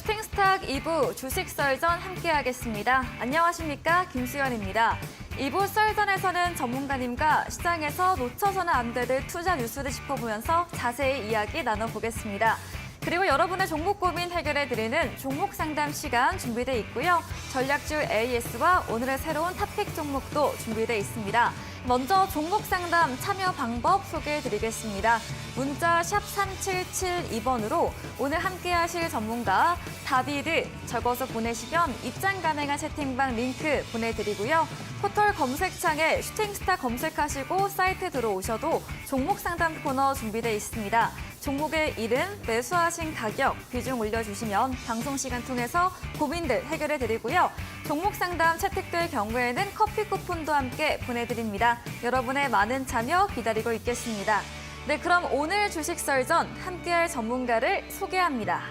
슈팅스탁 2부 주식 썰전 함께하겠습니다. 안녕하십니까, 김수연입니다. 2부 썰전에서는 전문가님과 시장에서 놓쳐서는 안 될 투자 뉴스를 짚어보면서 자세히 이야기 나눠보겠습니다. 그리고 여러분의 종목 고민 해결해드리는 종목 상담 시간 준비되어 있고요. 전략주 AS와 오늘의 새로운 탑픽 종목도 준비되어 있습니다. 먼저 종목 상담 참여 방법 소개해드리겠습니다. 문자 샵 3772번으로 오늘 함께하실 전문가 답이를 적어서 보내시면 입장 가능한 채팅방 링크 보내드리고요. 포털 검색창에 슈팅스타 검색하시고 사이트 들어오셔도 종목 상담 코너 준비되어 있습니다. 종목의 이름, 매수하신 가격, 비중 올려주시면 방송 시간 통해서 고민들 해결해드리고요. 종목 상담 채택될 경우에는 커피 쿠폰도 함께 보내드립니다. 여러분의 많은 참여 기다리고 있겠습니다. 네, 그럼 오늘 주식 썰전 함께할 전문가를 소개합니다.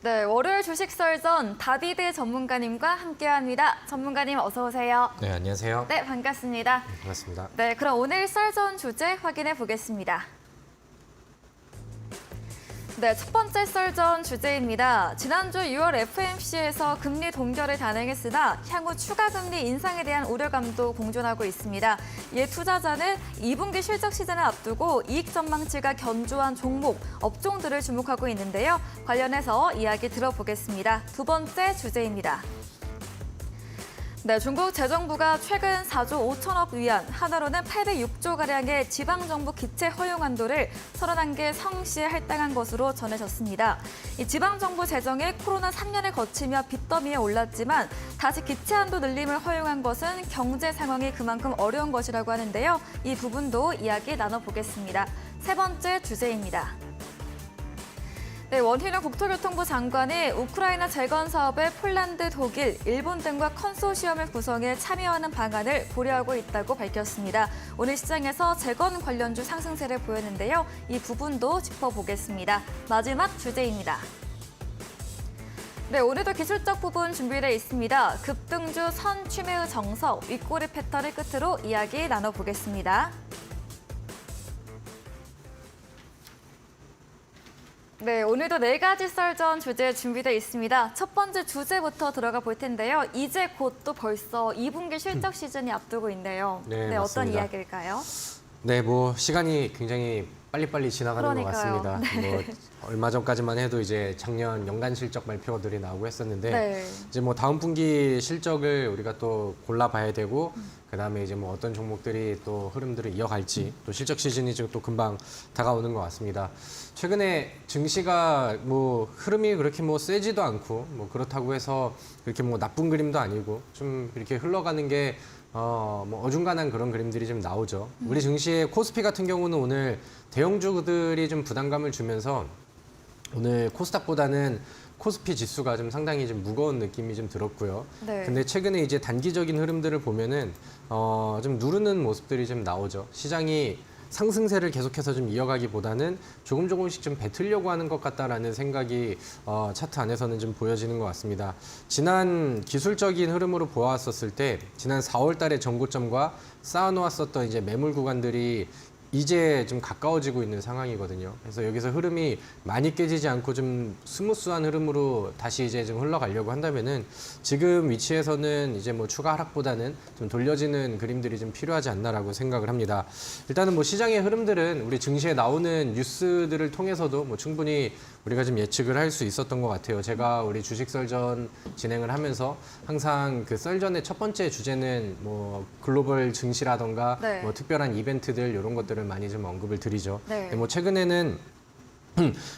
네, 월요일 주식 썰전 다비드 전문가님과 함께합니다. 전문가님 어서 오세요. 네, 안녕하세요. 네, 반갑습니다. 네, 반갑습니다. 네, 그럼 오늘 썰전 주제 확인해 보겠습니다. 네, 첫 번째 썰전 주제입니다. 지난주 6월 FOMC에서 금리 동결을 단행했으나 향후 추가 금리 인상에 대한 우려감도 공존하고 있습니다. 이에 투자자는 2분기 실적 시즌을 앞두고 이익 전망치가 견조한 종목, 업종들을 주목하고 있는데요. 관련해서 이야기 들어보겠습니다. 두 번째 주제입니다. 네, 중국 재정부가 최근 4조 5천억 위안, 하나로는 806조가량의 지방정부 기체 허용 한도를 31개 성시에 할당한 것으로 전해졌습니다. 이 지방정부 재정이 코로나 3년을 거치며 빚더미에 올랐지만 다시 기체 한도 늘림을 허용한 것은 경제 상황이 그만큼 어려운 것이라고 하는데요. 이 부분도 이야기 나눠보겠습니다. 세 번째 주제입니다. 네, 원희룡 국토교통부 장관이 우크라이나 재건 사업에 폴란드, 독일, 일본 등과 컨소시엄을 구성해 참여하는 방안을 고려하고 있다고 밝혔습니다. 오늘 시장에서 재건 관련주 상승세를 보였는데요. 이 부분도 짚어보겠습니다. 마지막 주제입니다. 네, 오늘도 기술적 부분 준비되어 있습니다. 급등주 선 취매의 정석, 윗꼬리 패턴을 끝으로 이야기 나눠보겠습니다. 네, 오늘도 4가지 썰전 주제 준비되어 있습니다. 첫 번째 주제부터 들어가 볼 텐데요. 이제 곧 또 벌써 2분기 실적 시즌이 앞두고 있네요. 네, 어떤 맞습니다. 이야기일까요? 네, 뭐 시간이 굉장히 빨리빨리 지나가는 그러니까요. 것 같습니다. 네. 뭐 얼마 전까지만 해도 이제 작년 연간 실적 발표들이 나오고 했었는데 네. 이제 뭐 다음 분기 실적을 우리가 또 골라봐야 되고 그다음에 이제 뭐 어떤 종목들이 또 흐름들을 이어갈지 또 실적 시즌이 지금 또 금방 다가오는 것 같습니다. 최근에 증시가 뭐 흐름이 그렇게 뭐 세지도 않고 뭐 그렇다고 해서 그렇게 뭐 나쁜 그림도 아니고 좀 이렇게 흘러가는 게 뭐 어중간한 그런 그림들이 좀 나오죠. 우리 증시의 코스피 같은 경우는 오늘 대형주들이 좀 부담감을 주면서 오늘 코스닥보다는 코스피 지수가 좀 상당히 좀 무거운 느낌이 좀 들었고요. 네. 근데 최근에 이제 단기적인 흐름들을 보면은 좀 누르는 모습들이 좀 나오죠. 시장이 상승세를 계속해서 좀 이어가기보다는 조금씩 좀 뱉으려고 하는 것 같다라는 생각이 차트 안에서는 좀 보여지는 것 같습니다. 지난 기술적인 흐름으로 보았었을 때 지난 4월 달에 전고점과 쌓아놓았었던 이제 매물 구간들이 이제 좀 가까워지고 있는 상황이거든요. 그래서 여기서 흐름이 많이 깨지지 않고 좀 스무스한 흐름으로 다시 이제 좀 흘러가려고 한다면은 지금 위치에서는 이제 뭐 추가 하락보다는 좀 돌려지는 그림들이 좀 필요하지 않나라고 생각을 합니다. 일단은 뭐 시장의 흐름들은 우리 증시에 나오는 뉴스들을 통해서도 뭐 충분히 우리가 좀 예측을 할 수 있었던 것 같아요. 제가 우리 주식 썰전 진행을 하면서 항상 그 썰전의 첫 번째 주제는 뭐 글로벌 증시라던가 네. 뭐 특별한 이벤트들 이런 것들을 많이 좀 언급을 드리죠. 네. 근데 뭐 최근에는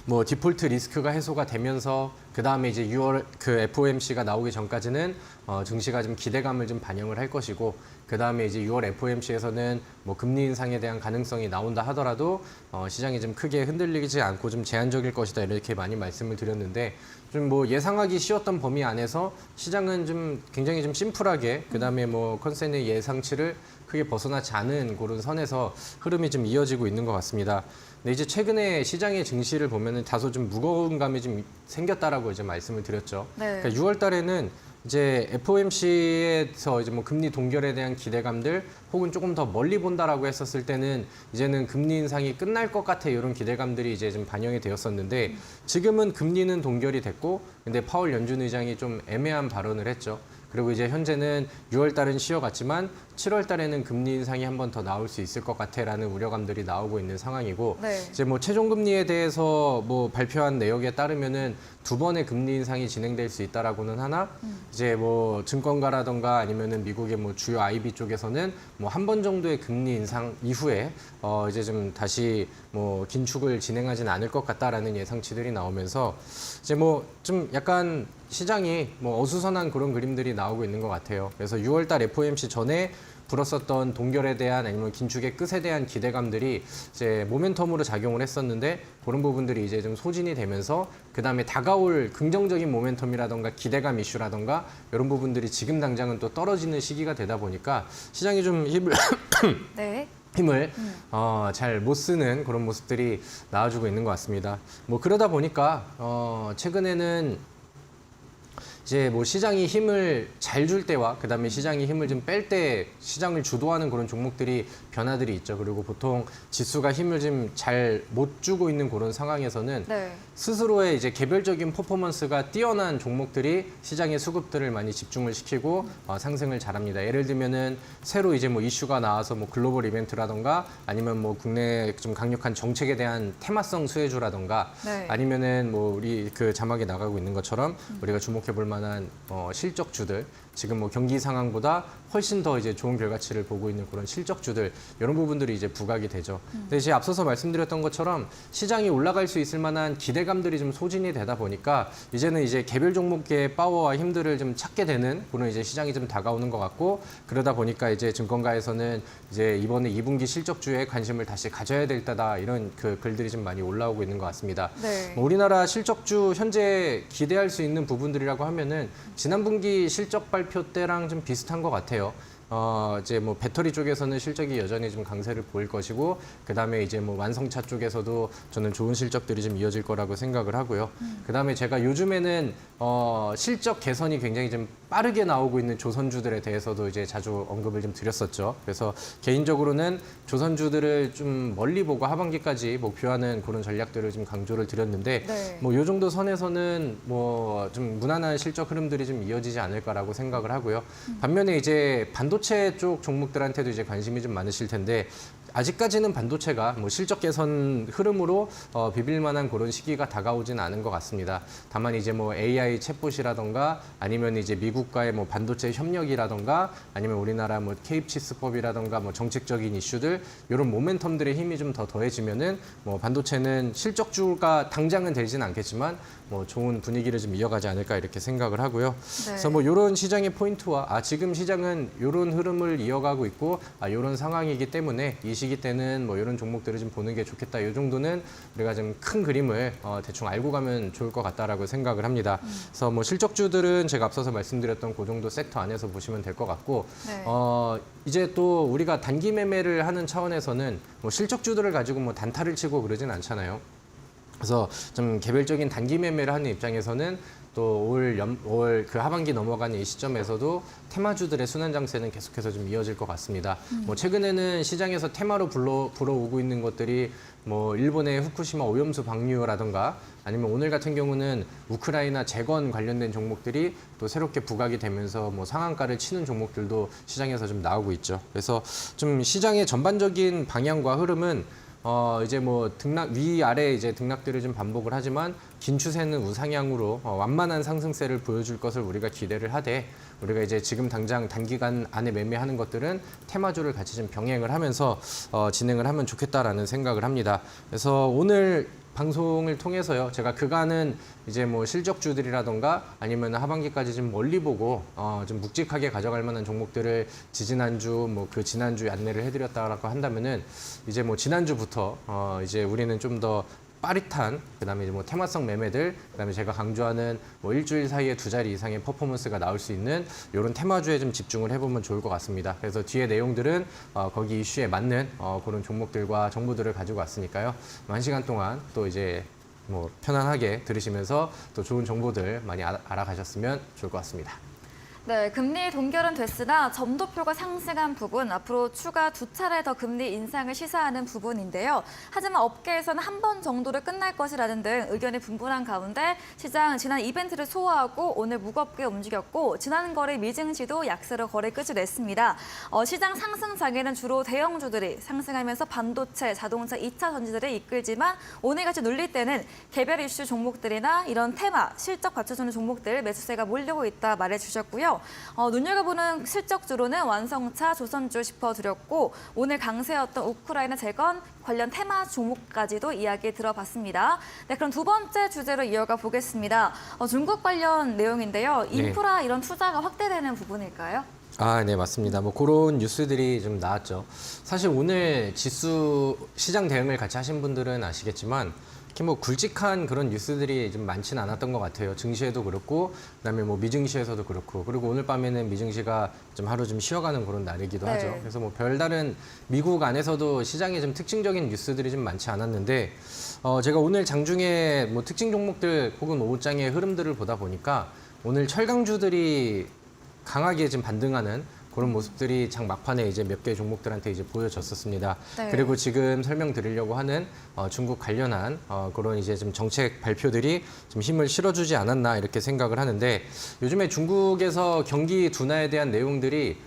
뭐 디폴트 리스크가 해소가 되면서 그 다음에 이제 6월 그 FOMC가 나오기 전까지는 증시가 좀 기대감을 좀 반영을 할 것이고 그 다음에 이제 6월 FOMC에서는 뭐 금리 인상에 대한 가능성이 나온다 하더라도 시장이 좀 크게 흔들리지 않고 좀 제한적일 것이다 이렇게 많이 말씀을 드렸는데 좀 뭐 예상하기 쉬웠던 범위 안에서 시장은 좀 굉장히 좀 심플하게 그 다음에 뭐 컨센의 예상치를 크게 벗어나지 않은 그런 선에서 흐름이 좀 이어지고 있는 것 같습니다. 근데 이제 최근에 시장의 증시를 보면은 다소 좀 무거운 감이 좀 생겼다라고 이제 말씀을 드렸죠. 네. 그러니까 6월 달에는 이제 FOMC에서 이제 뭐 금리 동결에 대한 기대감들 혹은 조금 더 멀리 본다라고 했었을 때는 이제는 금리 인상이 끝날 것 같아 이런 기대감들이 이제 좀 반영이 되었었는데 지금은 금리는 동결이 됐고 근데 파월 연준 의장이 좀 애매한 발언을 했죠. 그리고 이제 현재는 6월 달은 쉬어갔지만 7월 달에는 금리 인상이 한 번 더 나올 수 있을 것 같아라는 우려감들이 나오고 있는 상황이고 네. 이제 뭐 최종 금리에 대해서 뭐 발표한 내역에 따르면은 2번의 금리 인상이 진행될 수 있다라고는 하나 이제 뭐 증권가라던가 아니면은 미국의 뭐 주요 IB 쪽에서는 뭐 한 번 정도의 금리 인상 이후에 이제 좀 다시 뭐 긴축을 진행하진 않을 것 같다라는 예상치들이 나오면서 이제 뭐 좀 약간 시장이 뭐 어수선한 그런 그림들이 나오고 있는 것 같아요. 그래서 6월 달 FOMC 전에 불었었던 동결에 대한 아니면 긴축의 끝에 대한 기대감들이 이제 모멘텀으로 작용을 했었는데 그런 부분들이 이제 좀 소진이 되면서 그다음에 다가올 긍정적인 모멘텀이라던가 기대감 이슈라던가 이런 부분들이 지금 당장은 또 떨어지는 시기가 되다 보니까 시장이 좀 네. 힘을 잘 못 쓰는 그런 모습들이 나와주고 있는 것 같습니다. 뭐 그러다 보니까 최근에는 이제 뭐 시장이 힘을 잘 줄 때와 그다음에 시장이 힘을 좀 뺄 때 시장을 주도하는 그런 종목들이 변화들이 있죠. 그리고 보통 지수가 힘을 좀 잘 못 주고 있는 그런 상황에서는 네. 스스로의 이제 개별적인 퍼포먼스가 뛰어난 종목들이 시장의 수급들을 많이 집중을 시키고 상승을 잘합니다. 예를 들면은 새로 이제 뭐 이슈가 나와서 뭐 글로벌 이벤트라던가 아니면 뭐 국내 좀 강력한 정책에 대한 테마성 수혜주라던가 네. 아니면은 뭐 우리 그 자막에 나가고 있는 것처럼 우리가 주목해 볼 만한 실적주들 지금 뭐 경기 상황보다 훨씬 더 이제 좋은 결과치를 보고 있는 그런 실적주들 이런 부분들이 이제 부각이 되죠. 근데 이제 앞서서 말씀드렸던 것처럼 시장이 올라갈 수 있을 만한 기대감들이 좀 소진이 되다 보니까 이제는 이제 개별 종목의 파워와 힘들을 좀 찾게 되는 그런 이제 시장이 좀 다가오는 것 같고 그러다 보니까 이제 증권가에서는 이제 이번에 2분기 실적주에 관심을 다시 가져야 될 때다 이런 그 글들이 좀 많이 올라오고 있는 것 같습니다. 네. 뭐 우리나라 실적주 현재 기대할 수 있는 부분들이라고 하면은 지난 분기 실적 발표 때랑 좀 비슷한 것 같아요. 이제 뭐 배터리 쪽에서는 실적이 여전히 좀 강세를 보일 것이고 그다음에 이제 뭐 완성차 쪽에서도 저는 좋은 실적들이 좀 이어질 거라고 생각을 하고요. 그다음에 제가 요즘에는 실적 개선이 굉장히 좀 빠르게 나오고 있는 조선주들에 대해서도 이제 자주 언급을 좀 드렸었죠. 그래서 개인적으로는 조선주들을 좀 멀리 보고 하반기까지 목표하는 그런 전략들을 좀 강조를 드렸는데 네. 뭐 요 정도 선에서는 뭐 좀 무난한 실적 흐름들이 좀 이어지지 않을까라고 생각을 하고요. 반면에 이제 반도체 쪽 종목들한테도 이제 관심이 좀 많으실 텐데 아직까지는 반도체가 뭐 실적 개선 흐름으로 비빌 만한 그런 시기가 다가오진 않은 것 같습니다. 다만 이제 뭐 AI 챗봇이라던가 아니면 이제 미국과의 뭐 반도체 협력이라던가 아니면 우리나라 뭐 케입치스법이라던가 뭐 정책적인 이슈들 이런 모멘텀들의 힘이 좀 더 더해지면은 뭐 반도체는 실적주가 당장은 되진 않겠지만 뭐 좋은 분위기를 좀 이어가지 않을까 이렇게 생각을 하고요. 네. 그래서 뭐 이런 시장의 포인트와 지금 시장은 이런 흐름을 이어가고 있고 이런 상황이기 때문에 이 시기 때는 뭐 이런 종목들을 좀 보는 게 좋겠다. 이 정도는 우리가 좀 큰 그림을 대충 알고 가면 좋을 것 같다라고 생각을 합니다. 그래서 뭐 실적주들은 제가 앞서서 말씀드렸던 그 정도 섹터 안에서 보시면 될 것 같고 네. 이제 또 우리가 단기 매매를 하는 차원에서는 뭐 실적주들을 가지고 뭐 단타를 치고 그러진 않잖아요. 그래서 좀 개별적인 단기 매매를 하는 입장에서는 또 올 그 하반기 넘어가는 이 시점에서도 테마주들의 순환 장세는 계속해서 좀 이어질 것 같습니다. 뭐 최근에는 시장에서 테마로 불어오고 있는 것들이 뭐 일본의 후쿠시마 오염수 방류라든가 아니면 오늘 같은 경우는 우크라이나 재건 관련된 종목들이 또 새롭게 부각이 되면서 뭐 상한가를 치는 종목들도 시장에서 좀 나오고 있죠. 그래서 좀 시장의 전반적인 방향과 흐름은 이제 뭐 위아래 이제 등락들을 좀 반복을 하지만 긴 추세는 우상향으로 완만한 상승세를 보여줄 것을 우리가 기대를 하되 우리가 이제 지금 당장 단기간 안에 매매하는 것들은 테마주를 같이 좀 병행을 하면서 진행을 하면 좋겠다라는 생각을 합니다. 그래서 오늘 방송을 통해서요. 제가 그간은 이제 뭐 실적주들이라던가 아니면 하반기까지 좀 멀리 보고 좀 묵직하게 가져갈 만한 종목들을 지지난주 뭐 그 지난주 안내를 해드렸다라고 한다면은 이제 뭐 지난주부터 이제 우리는 좀 더 빠릿한 그다음에 이제 뭐 테마성 매매들, 그다음에 제가 강조하는 뭐 일주일 사이에 2자리 이상의 퍼포먼스가 나올 수 있는 이런 테마주에 좀 집중을 해보면 좋을 것 같습니다. 그래서 뒤에 내용들은 거기 이슈에 맞는 그런 종목들과 정보들을 가지고 왔으니까요. 1시간 동안 또 이제 뭐 편안하게 들으시면서 또 좋은 정보들 많이 알아가셨으면 좋을 것 같습니다. 네, 금리 동결은 됐으나 점도표가 상승한 부분, 앞으로 추가 2차례 더 금리 인상을 시사하는 부분인데요. 하지만 업계에서는 한 번 정도로 끝날 것이라는 등 의견이 분분한 가운데 시장 지난 이벤트를 소화하고 오늘 무겁게 움직였고 지난 거래 미증시도 약세로 거래 끝을 냈습니다. 시장 상승장에는 주로 대형주들이 상승하면서 반도체, 자동차, 2차 전지들을 이끌지만 오늘같이 눌릴 때는 개별 이슈 종목들이나 이런 테마, 실적 받쳐주는 종목들 매수세가 몰리고 있다 말해주셨고요. 눈여겨보는 실적주로는 완성차, 조선주 짚어드렸고 오늘 강세였던 우크라이나 재건 관련 테마 종목까지도 이야기 들어봤습니다. 네, 그럼 두 번째 주제로 이어가 보겠습니다. 중국 관련 내용인데요. 인프라 이런 투자가 확대되는 부분일까요? 네, 맞습니다. 뭐 그런 뉴스들이 좀 나왔죠. 사실 오늘 지수 시장 대응을 같이 하신 분들은 아시겠지만 이렇게 뭐 굵직한 그런 뉴스들이 좀 많지는 않았던 것 같아요. 증시에도 그렇고, 그다음에 뭐 미증시에서도 그렇고, 그리고 오늘 밤에는 미증시가 좀 하루 좀 쉬어가는 그런 날이기도 하죠. 그래서 뭐 별다른 미국 안에서도 시장에 좀 특징적인 뉴스들이 좀 많지 않았는데, 제가 오늘 장중에 뭐 특징 종목들 혹은 오후장의 흐름들을 보다 보니까 오늘 철강주들이 강하게 지금 반등하는 그런 모습들이 장 막판에 이제 몇 개 종목들한테 이제 보여졌었습니다. 네. 그리고 지금 설명드리려고 하는 중국 관련한 그런 이제 좀 정책 발표들이 좀 힘을 실어주지 않았나 이렇게 생각을 하는데 요즘에 중국에서 경기 둔화에 대한 내용들이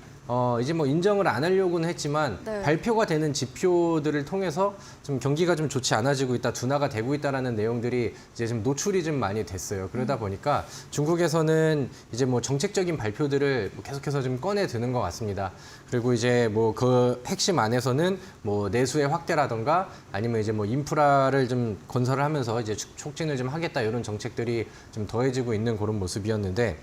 이제 뭐 인정을 안 하려고는 했지만 발표가 되는 지표들을 통해서 좀 경기가 좀 좋지 않아지고 있다, 둔화가 되고 있다라는 내용들이 이제 좀 노출이 좀 많이 됐어요. 그러다 보니까 중국에서는 이제 뭐 정책적인 발표들을 계속해서 좀 꺼내 드는 것 같습니다. 그리고 이제 뭐 그 핵심 안에서는 뭐 내수의 확대라던가 아니면 이제 뭐 인프라를 좀 건설을 하면서 이제 촉진을 좀 하겠다 이런 정책들이 좀 더해지고 있는 그런 모습이었는데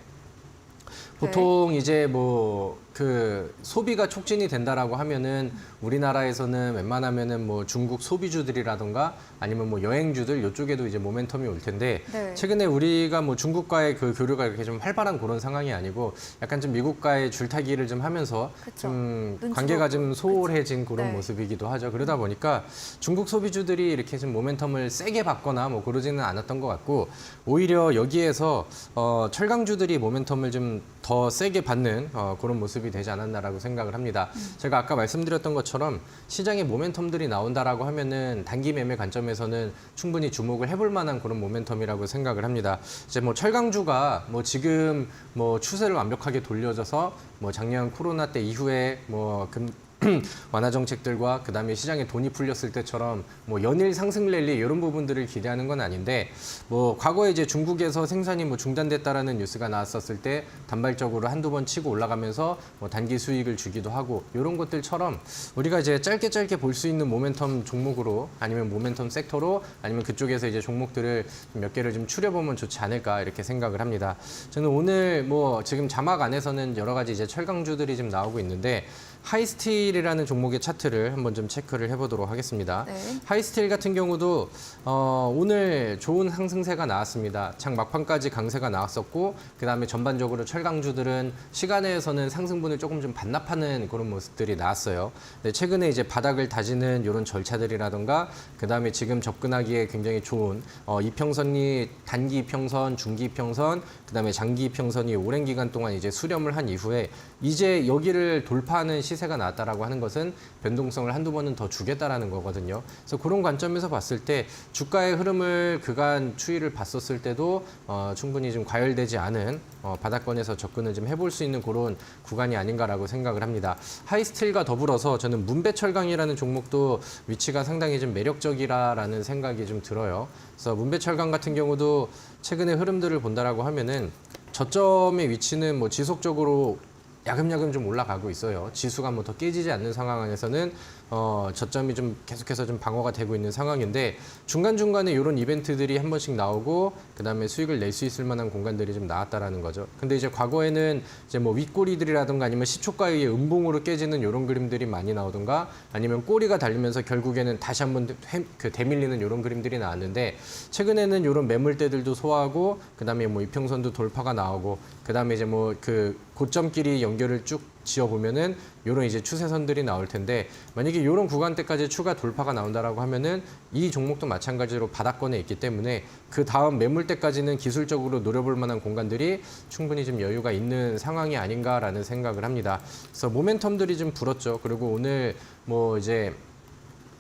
보통 이제 뭐 그 소비가 촉진이 된다라고 하면은 우리나라에서는 웬만하면은 뭐 중국 소비주들이라던가 아니면 뭐 여행주들 이쪽에도 이제 모멘텀이 올 텐데 최근에 우리가 뭐 중국과의 그 교류가 이렇게 좀 활발한 그런 상황이 아니고 약간 좀 미국과의 줄타기를 좀 하면서 좀 관계가 좀 소홀해진 그런 모습이기도 하죠. 그러다 보니까 중국 소비주들이 이렇게 좀 모멘텀을 세게 받거나 뭐 그러지는 않았던 것 같고 오히려 여기에서 철강주들이 모멘텀을 좀 더 세게 받는 그런 모습이 되지 않았나라고 생각을 합니다. 제가 아까 말씀드렸던 것처럼 시장에 모멘텀들이 나온다라고 하면은 단기 매매 관점에서는 충분히 주목을 해볼 만한 그런 모멘텀이라고 생각을 합니다. 이제 뭐 철강주가 뭐 지금 뭐 추세를 완벽하게 돌려줘서 뭐 작년 코로나 때 이후에 뭐 완화 정책들과 그다음에 시장에 돈이 풀렸을 때처럼 뭐 연일 상승 랠리 이런 부분들을 기대하는 건 아닌데 뭐 과거에 이제 중국에서 생산이 뭐 중단됐다라는 뉴스가 나왔었을 때 단발적으로 한두 번 치고 올라가면서 뭐 단기 수익을 주기도 하고 이런 것들처럼 우리가 이제 짧게 볼 수 있는 모멘텀 종목으로 아니면 모멘텀 섹터로 아니면 그쪽에서 이제 종목들을 몇 개를 좀 추려보면 좋지 않을까 이렇게 생각을 합니다. 저는 오늘 뭐 지금 자막 안에서는 여러 가지 이제 철강주들이 좀 나오고 있는데 하이스틸이라는 종목의 차트를 한번 좀 체크를 해보도록 하겠습니다. 하이스틸 같은 경우도 오늘 좋은 상승세가 나왔습니다. 장 막판까지 강세가 나왔었고 그다음에 전반적으로 철강주들은 시간에서는 상승분을 조금 좀 반납하는 그런 모습들이 나왔어요. 근데 최근에 이제 바닥을 다지는 이런 절차들이라던가 그다음에 지금 접근하기에 굉장히 좋은 이평선이 단기 이평선, 중기 이평선, 그다음에 장기 이평선이 오랜 기간 동안 이제 수렴을 한 이후에 이제 여기를 돌파하는 시세가 나왔다라고 하는 것은 변동성을 한두 번은 더 주겠다라는 거거든요. 그래서 그런 관점에서 봤을 때 주가의 흐름을 그간 추이를 봤었을 때도 충분히 좀 과열되지 않은 바닥권에서 접근을 좀 해볼 수 있는 그런 구간이 아닌가라고 생각을 합니다. 하이스틸과 더불어서 저는 문배철강이라는 종목도 위치가 상당히 좀 매력적이라는 생각이 좀 들어요. 그래서 문배철강 같은 경우도 최근의 흐름들을 본다라고 하면은 저점의 위치는 뭐 지속적으로 야금야금 좀 올라가고 있어요. 지수가 뭐 더 깨지지 않는 상황 안에서는 저점이 좀 계속해서 좀 방어가 되고 있는 상황인데 중간중간에 이런 이벤트들이 한 번씩 나오고 그다음에 수익을 낼 수 있을 만한 공간들이 좀 나왔다라는 거죠. 근데 이제 과거에는 이제 뭐 윗꼬리들이라든가 아니면 시초가에 의해 음봉으로 깨지는 이런 그림들이 많이 나오던가 아니면 꼬리가 달리면서 결국에는 다시 한번 대밀리는 이런 그림들이 나왔는데 최근에는 이런 매물대들도 소화하고 그다음에 뭐 이평선도 돌파가 나오고 그다음에 이제 뭐 그 고점끼리 연결을 쭉 지어 보면은 이런 이제 추세선들이 나올 텐데 만약에 이런 구간대까지 추가 돌파가 나온다라고 하면은 이 종목도 마찬가지로 바닥권에 있기 때문에 그 다음 매물대까지는 기술적으로 노려볼 만한 공간들이 충분히 좀 여유가 있는 상황이 아닌가라는 생각을 합니다. 그래서 모멘텀들이 좀 불었죠. 그리고 오늘 뭐 이제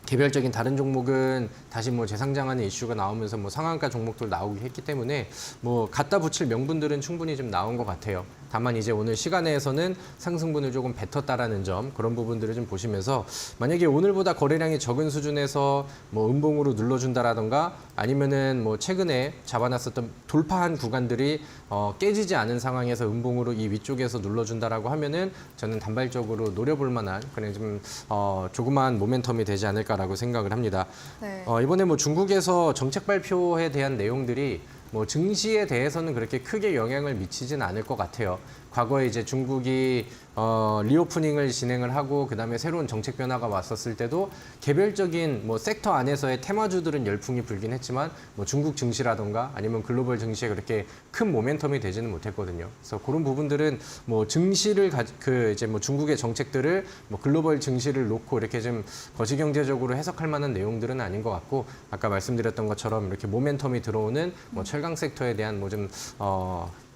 개별적인 다른 종목은 다시 뭐 재상장하는 이슈가 나오면서 뭐 상한가 종목들 나오기 했기 때문에 뭐 갖다 붙일 명분들은 충분히 좀 나온 것 같아요. 다만 이제 오늘 시간에서는 상승분을 조금 뱉었다라는 점 그런 부분들을 좀 보시면서 만약에 오늘보다 거래량이 적은 수준에서 뭐 음봉으로 눌러준다라던가 아니면은 뭐 최근에 잡아놨었던 돌파한 구간들이 깨지지 않은 상황에서 음봉으로 이 위쪽에서 눌러준다라고 하면은 저는 단발적으로 노려볼 만한 그냥 좀 조그마한 모멘텀이 되지 않을까라고 생각을 합니다. 네. 이번에 뭐 중국에서 정책 발표에 대한 내용들이 뭐 증시에 대해서는 그렇게 크게 영향을 미치진 않을 것 같아요. 과거에 이제 중국이 리오프닝을 진행을 하고 그다음에 새로운 정책 변화가 왔었을 때도 개별적인 뭐 섹터 안에서의 테마주들은 열풍이 불긴 했지만 뭐 중국 증시라던가 아니면 글로벌 증시에 그렇게 큰 모멘텀이 되지는 못했거든요. 그래서 그런 부분들은 뭐 증시를 이제 뭐 중국의 정책들을 뭐 글로벌 증시를 놓고 이렇게 좀 거시경제적으로 해석할 만한 내용들은 아닌 것 같고 아까 말씀드렸던 것처럼 이렇게 모멘텀이 들어오는 뭐 철강 섹터에 대한 뭐 좀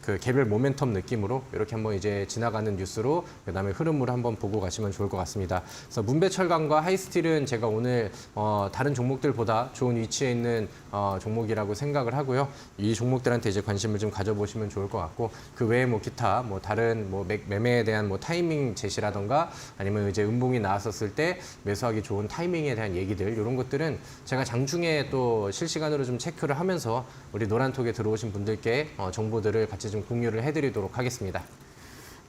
그 개별 모멘텀 느낌으로 이렇게 한번 이제 지나가는 뉴스로 그다음에 흐름을 한번 보고 가시면 좋을 것 같습니다. 그래서 문배철강과 하이스틸은 제가 오늘 다른 종목들보다 좋은 위치에 있는 종목이라고 생각을 하고요. 이 종목들한테 이제 관심을 좀 가져보시면 좋을 것 같고 그 외에 뭐 기타 뭐 다른 뭐 매매에 대한 뭐 타이밍 제시라던가 아니면 이제 음봉이 나왔었을 때 매수하기 좋은 타이밍에 대한 얘기들 이런 것들은 제가 장중에 또 실시간으로 좀 체크를 하면서 우리 노란톡에 들어오신 분들께 정보들을 같이 좀 공유를 해드리도록 하겠습니다.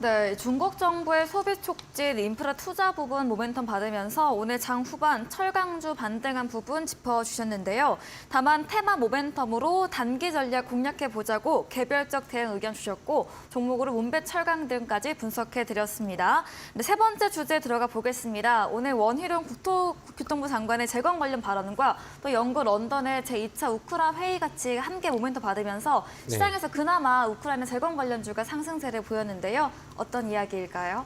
네, 중국 정부의 소비 촉진, 인프라 투자 부분 모멘텀 받으면서 오늘 장 후반 철강주 반등한 부분 짚어주셨는데요. 다만 테마 모멘텀으로 단기 전략 공략해보자고 개별적 대응 의견 주셨고 종목으로 문배 철강 등까지 분석해드렸습니다. 네, 세 번째 주제 들어가 보겠습니다. 오늘 원희룡 국토교통부 장관의 재건 관련 발언과 또 영국 런던의 제2차 우크라 회의 같이 함께 모멘텀 받으면서 시장에서 그나마 우크라이나 재건 관련주가 상승세를 보였는데요. 어떤 이야기일까요?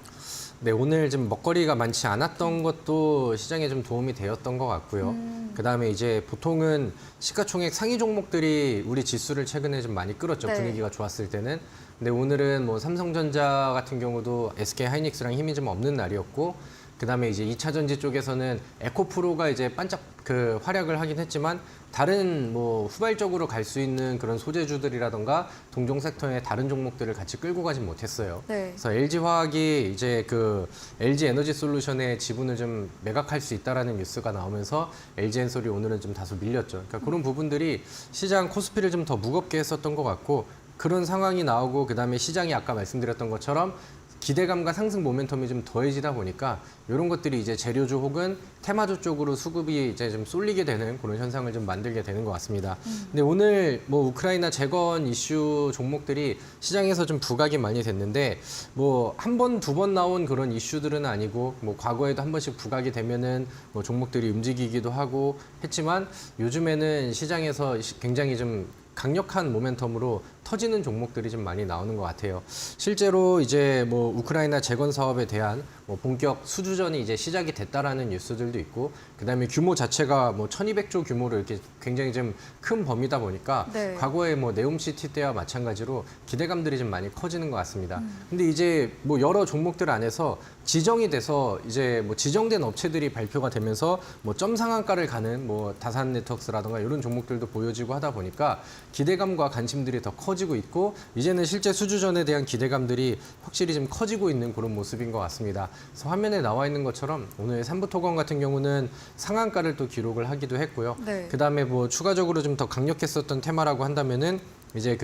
네, 오늘 좀 먹거리가 많지 않았던 것도 시장에 좀 도움이 되었던 것 같고요. 그다음에 이제 보통은 시가총액 상위 종목들이 우리 지수를 최근에 좀 많이 끌었죠. 네. 분위기가 좋았을 때는. 근데 오늘은 뭐 삼성전자 같은 경우도 SK 하이닉스랑 힘이 좀 없는 날이었고 그다음에 이제 2차 전지 쪽에서는 에코프로가 이제 반짝 그 활약을 하긴 했지만 다른 뭐 후발적으로 갈 수 있는 그런 소재주들이라던가 동종 섹터의 다른 종목들을 같이 끌고 가진 못했어요. 네. 그래서 LG화학이 이제 그 LG 에너지 솔루션의 지분을 좀 매각할 수 있다라는 뉴스가 나오면서 LG엔솔이 오늘은 좀 다소 밀렸죠. 그러니까 그런 부분들이 시장 코스피를 좀 더 무겁게 했었던 것 같고 그런 상황이 나오고 그다음에 시장이 아까 말씀드렸던 것처럼 기대감과 상승 모멘텀이 좀 더해지다 보니까 이런 것들이 이제 재료주 혹은 테마주 쪽으로 수급이 이제 좀 쏠리게 되는 그런 현상을 좀 만들게 되는 것 같습니다. 근데 오늘 뭐 우크라이나 재건 이슈 종목들이 시장에서 좀 부각이 많이 됐는데 뭐 한 번, 두 번 나온 그런 이슈들은 아니고 뭐 과거에도 한 번씩 부각이 되면은 뭐 종목들이 움직이기도 하고 했지만 요즘에는 시장에서 굉장히 좀 강력한 모멘텀으로 터지는 종목들이 좀 많이 나오는 것 같아요. 실제로 이제 뭐 우크라이나 재건 사업에 대한 뭐 본격 수주전이 이제 시작이 됐다라는 뉴스들도 있고, 그다음에 규모 자체가 뭐 1,200조 규모로 이렇게 굉장히 좀 큰 범위다 보니까 네. 과거에 뭐 네옴시티 때와 마찬가지로 기대감들이 좀 많이 커지는 것 같습니다. 근데 이제 뭐 여러 종목들 안에서 지정이 돼서 이제 뭐 지정된 업체들이 발표가 되면서 뭐 점 상한가를 가는 뭐 다산 네트워크스라든가 이런 종목들도 보여지고 하다 보니까 기대감과 관심들이 더 커지고 있고 이제는 실제 수주전에 대한 기대감들이 확실히 좀 커지고 있는 그런 모습인 것 같습니다. 그래서 화면에 나와 있는 것처럼 오늘 삼부토건 같은 경우는 상한가를 또 기록을 하기도 했고요. 네. 그다음에 뭐 추가적으로 좀 더 강력했었던 테마라고 한다면은 이제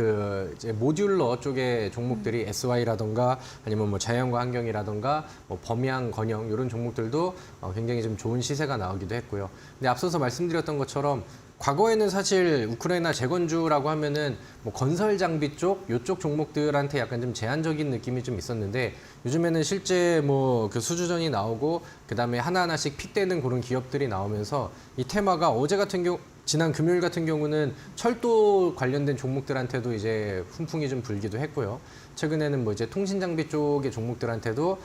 이제 모듈러 쪽의 종목들이 SY라던가 아니면 뭐 자연과 환경이라던가 뭐 범양, 건영 이런 종목들도 굉장히 좀 좋은 시세가 나오기도 했고요. 근데 앞서서 말씀드렸던 것처럼 과거에는 사실 우크라이나 재건주라고 하면은 뭐 건설 장비 쪽, 요쪽 종목들한테 약간 좀 제한적인 느낌이 좀 있었는데 요즘에는 실제 뭐 그 수주전이 나오고 그다음에 하나하나씩 픽되는 그런 기업들이 나오면서 이 테마가 어제 같은 경우 지난 금요일 같은 경우는 철도 관련된 종목들한테도 이제 훈풍이 좀 불기도 했고요. 최근에는 뭐 이제 통신 장비 쪽의 종목들한테도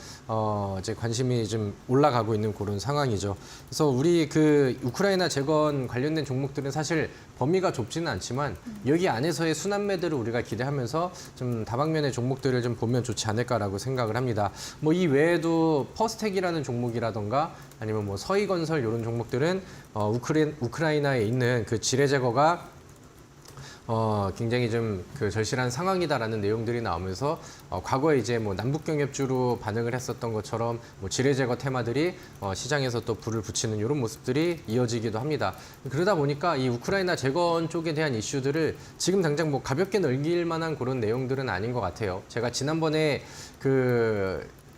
이제 관심이 좀 올라가고 있는 그런 상황이죠. 그래서 우리 그 우크라이나 재건 관련된 종목들은 사실 범위가 좁지는 않지만 여기 안에서의 순환매들을 우리가 기대하면서 좀 다방면의 종목들을 좀 보면 좋지 않을까라고 생각을 합니다. 뭐 이 외에도 퍼스텍이라는 종목이라던가 아니면 뭐 서희건설 이런 종목들은 우크라이나에 있는 그 지뢰 제거가 굉장히 좀 그 절실한 상황이다라는 내용들이 나오면서 과거에 이제 뭐 남북경협주로 반응을 했었던 것처럼 뭐 지뢰 제거 테마들이 시장에서 또 불을 붙이는 이런 모습들이 이어지기도 합니다. 그러다 보니까 이 우크라이나 재건 쪽에 대한 이슈들을 지금 당장 뭐 가볍게 넘길 만한 그런 내용들은 아닌 것 같아요. 제가 지난번에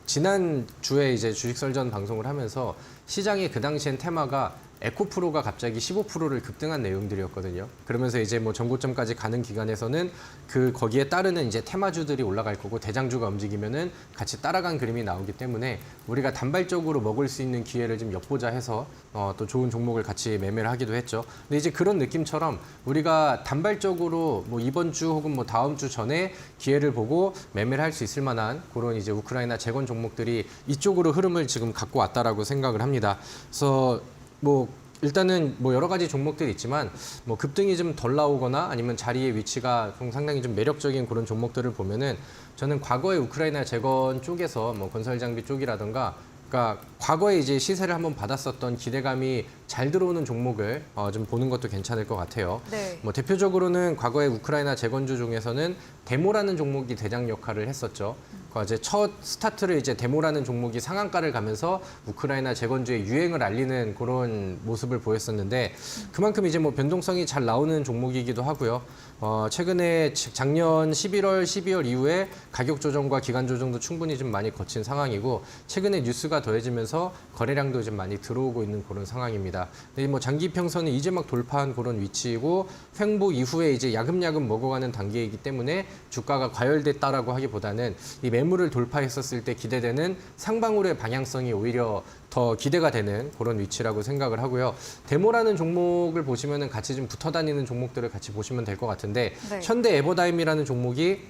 지난 주에 이제 주식설전 방송을 하면서 시장의 그 당시엔 테마가 에코프로가 갑자기 15%를 급등한 내용들이었거든요. 그러면서 이제 뭐 전고점까지 가는 기간에서는 거기에 따르는 이제 테마주들이 올라갈 거고 대장주가 움직이면은 같이 따라간 그림이 나오기 때문에 우리가 단발적으로 먹을 수 있는 기회를 좀 엿보자 해서 또 좋은 종목을 같이 매매를 하기도 했죠. 근데 이제 그런 느낌처럼 우리가 단발적으로 뭐 이번 주 혹은 뭐 다음 주 전에 기회를 보고 매매를 할 수 있을 만한 그런 이제 우크라이나 재건 종목들이 이쪽으로 흐름을 지금 갖고 왔다라고 생각을 합니다. 그래서 뭐 일단은 뭐 여러 가지 종목들이 있지만 뭐 급등이 좀 덜 나오거나 아니면 자리의 위치가 좀 상당히 좀 매력적인 그런 종목들을 보면은 저는 과거에 우크라이나 재건 쪽에서 뭐 건설 장비 쪽이라든가 그러니까 과거에 이제 시세를 한번 받았었던 기대감이 잘 들어오는 종목을 좀 보는 것도 괜찮을 것 같아요. 네. 뭐 대표적으로는 과거에 우크라이나 재건주 중에서는 데모라는 종목이 대장 역할을 했었죠. 이제 첫 스타트를 이제 데모라는 종목이 상한가를 가면서 우크라이나 재건주의 유행을 알리는 그런 모습을 보였었는데 그만큼 이제 뭐 변동성이 잘 나오는 종목이기도 하고요. 최근에 작년 11월, 12월 이후에 가격 조정과 기간 조정도 충분히 좀 많이 거친 상황이고 최근에 뉴스가 더해지면서 거래량도 좀 많이 들어오고 있는 그런 상황입니다. 근데 뭐 장기 평선은 이제 막 돌파한 그런 위치이고 횡보 이후에 이제 야금야금 먹어가는 단계이기 때문에 주가가 과열됐다라고 하기보다는 이 매물을 돌파했었을 때 기대되는 상방울의 방향성이 오히려 더 기대가 되는 그런 위치라고 생각을 하고요. 데모라는 종목을 보시면은 같이 좀 붙어 다니는 종목들을 같이 보시면 될 것 같은데 네. 현대 에버다임이라는 종목이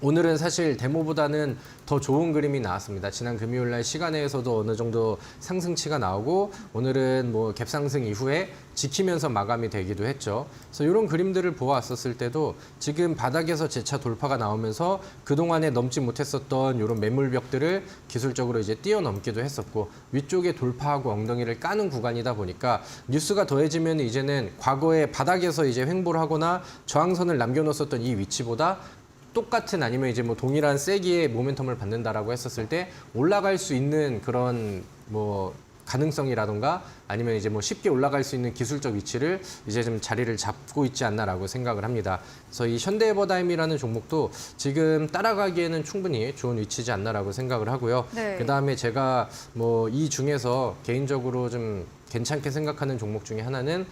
오늘은 사실 데모보다는 더 좋은 그림이 나왔습니다. 지난 금요일 날 시간에서도 어느 정도 상승치가 나오고 오늘은 뭐 갭상승 이후에 지키면서 마감이 되기도 했죠. 그래서 이런 그림들을 보아왔었을 때도 지금 바닥에서 재차 돌파가 나오면서 그동안에 넘지 못했었던 이런 매물벽들을 기술적으로 이제 뛰어넘기도 했었고 위쪽에 돌파하고 엉덩이를 까는 구간이다 보니까 뉴스가 더해지면 이제는 과거에 바닥에서 이제 횡보를 하거나 저항선을 남겨놓았었던 이 위치보다 똑같은 아니면 이제 뭐 동일한 세기의 모멘텀을 받는다라고 했었을 때 올라갈 수 있는 그런 뭐 가능성이라던가 아니면 이제 뭐 쉽게 올라갈 수 있는 기술적 위치를 이제 좀 자리를 잡고 있지 않나라고 생각을 합니다. 그래서 이 현대에버다임이라는 종목도 지금 따라가기에는 충분히 좋은 위치지 않나라고 생각을 하고요. 네. 그다음에 제가 뭐 이 중에서 개인적으로 좀 괜찮게 생각하는 종목 중에 하나는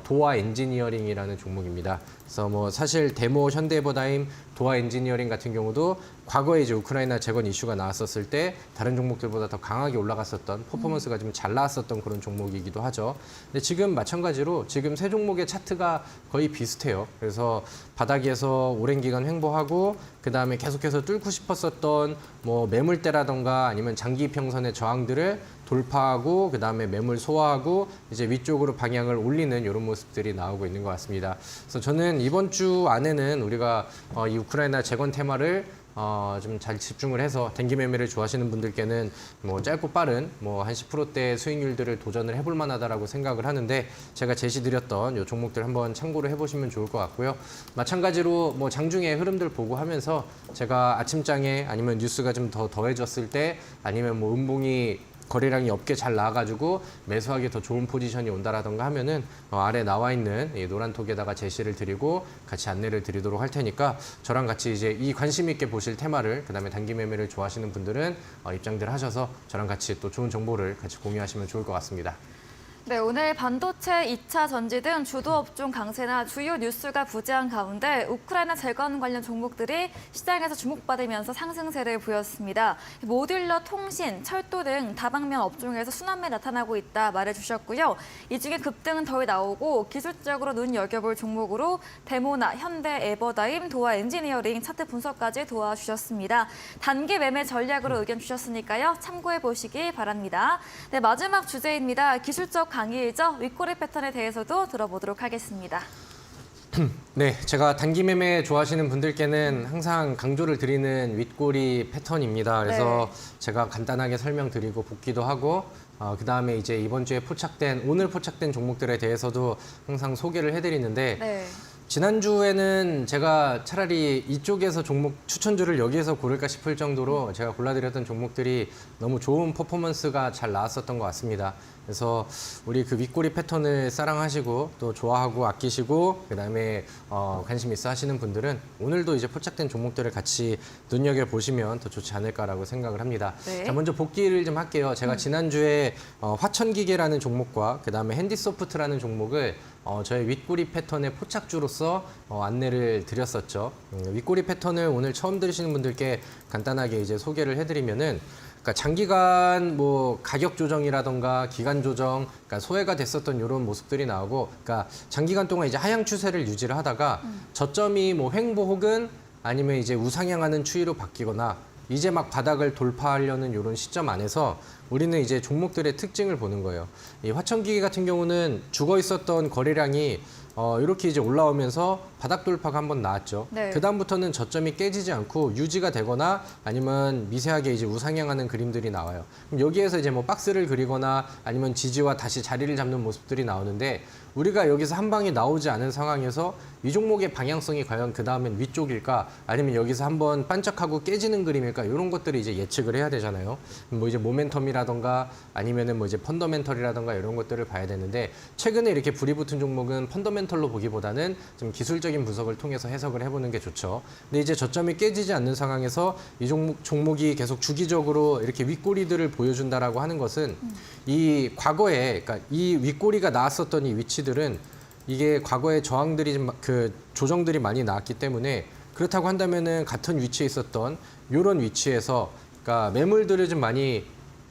도화 엔지니어링이라는 종목입니다. 그래서 뭐 사실 데모 현대에버다임 도화 엔지니어링 같은 경우도 과거에 이제 우크라이나 재건 이슈가 나왔었을 때 다른 종목들보다 더 강하게 올라갔었던 퍼포먼스가 좀 잘 나왔었던 그런 종목이기도 하죠. 근데 지금 마찬가지로 지금 세 종목의 차트가 거의 비슷해요. 그래서 바닥에서 오랜 기간 횡보하고 그 다음에 계속해서 뚫고 싶었었던 뭐 매물대라던가 아니면 장기 평선의 저항들을 돌파하고 그 다음에 매물 소화하고 이제 위쪽으로 방향을 올리는 이런 모습들이 나오고 있는 것 같습니다. 그래서 저는 이번 주 안에는 우리가 이 우크라이나 재건 테마를 좀 잘 집중을 해서 단기 매매를 좋아하시는 분들께는 뭐 짧고 빠른 뭐 한 10%대 수익률들을 도전을 해볼 만하다라고 생각을 하는데 제가 제시드렸던 이 종목들 한번 참고를 해보시면 좋을 것 같고요. 마찬가지로 뭐 장중에 흐름들 보고 하면서 제가 아침장에 아니면 뉴스가 좀 더 더해졌을 때 아니면 뭐 음봉이 거래량이 업계 잘 나와가지고 매수하기 더 좋은 포지션이 온다라던가 하면은 아래 나와 있는 이 노란톡에다가 제시를 드리고 같이 안내를 드리도록 할 테니까 저랑 같이 이제 이 관심 있게 보실 테마를 그다음에 단기 매매를 좋아하시는 분들은 입장들 하셔서 저랑 같이 또 좋은 정보를 같이 공유하시면 좋을 것 같습니다. 네, 오늘 반도체, 2차 전지 등 주도 업종 강세나 주요 뉴스가 부재한 가운데 우크라이나 재건 관련 종목들이 시장에서 주목받으면서 상승세를 보였습니다. 모듈러, 통신, 철도 등 다방면 업종에서 순환매 나타나고 있다 말해주셨고요. 이 중에 급등은 덜 나오고 기술적으로 눈여겨볼 종목으로 데모나, 현대, 에버다임, 도화 엔지니어링 차트 분석까지 도와주셨습니다. 단기 매매 전략으로 의견 주셨으니까요. 참고해 보시기 바랍니다. 네, 마지막 주제입니다. 기술적 강의이죠. 윗꼬리 패턴에 대해서도 들어보도록 하겠습니다. 네, 제가 단기 매매 좋아하시는 분들께는 항상 강조를 드리는 윗꼬리 패턴입니다. 그래서 제가 간단하게 설명드리고 복기도 하고 그다음에 이제 이번 주에 오늘 포착된 종목들에 대해서도 항상 소개를 해드리는데 네. 지난주에는 제가 차라리 이쪽에서 종목 추천주를 여기에서 고를까 싶을 정도로 제가 골라드렸던 종목들이 너무 좋은 퍼포먼스가 잘 나왔었던 것 같습니다. 그래서 우리 그 윗꼬리 패턴을 사랑하시고 또 좋아하고 아끼시고 그다음에 관심 있어 하시는 분들은 오늘도 이제 포착된 종목들을 같이 눈여겨보시면 더 좋지 않을까라고 생각을 합니다. 네. 자, 먼저 복기를 좀 할게요. 제가 지난주에 화천기계라는 종목과 그다음에 핸디소프트라는 종목을 저의 윗꼬리 패턴의 포착주로서 안내를 드렸었죠. 윗꼬리 패턴을 오늘 처음 들으시는 분들께 간단하게 이제 소개를 해드리면은 그러니까 장기간 뭐 가격 조정이라던가 기간 조정, 그러니까 소외가 됐었던 이런 모습들이 나오고, 그러니까 장기간 동안 이제 하향 추세를 유지를 하다가 저점이 뭐 횡보 혹은 아니면 이제 우상향하는 추이로 바뀌거나 이제 막 바닥을 돌파하려는 이런 시점 안에서 우리는 이제 종목들의 특징을 보는 거예요. 이 화천기계 같은 경우는 죽어 있었던 거래량이 이렇게 이제 올라오면서 바닥 돌파가 한번 나왔죠. 네. 그다음부터는 저점이 깨지지 않고 유지가 되거나 아니면 미세하게 이제 우상향하는 그림들이 나와요. 그럼 여기에서 이제 뭐 박스를 그리거나 아니면 지지와 다시 자리를 잡는 모습들이 나오는데 우리가 여기서 한 방이 나오지 않은 상황에서 이 종목의 방향성이 과연 그 다음엔 위쪽일까 아니면 여기서 한번 반짝하고 깨지는 그림일까 이런 것들을 이제 예측을 해야 되잖아요. 뭐 이제 모멘텀이라던가 아니면은 뭐 이제 펀더멘털이라던가 이런 것들을 봐야 되는데 최근에 이렇게 불이 붙은 종목은 펀더멘털로 보기보다는 좀 기술적인 분석을 통해서 해석을 해보는 게 좋죠. 근데 이제 저점이 깨지지 않는 상황에서 이 종목이 계속 주기적으로 이렇게 윗꼬리들을 보여준다라고 하는 것은 이 과거에 그러니까 이 윗꼬리가 나왔었던 이 위치들은 이게 과거에 저항들이 좀 그 조정들이 많이 나왔기 때문에 그렇다고 한다면은 같은 위치에 있었던 이런 위치에서 그러니까 매물들을 좀 많이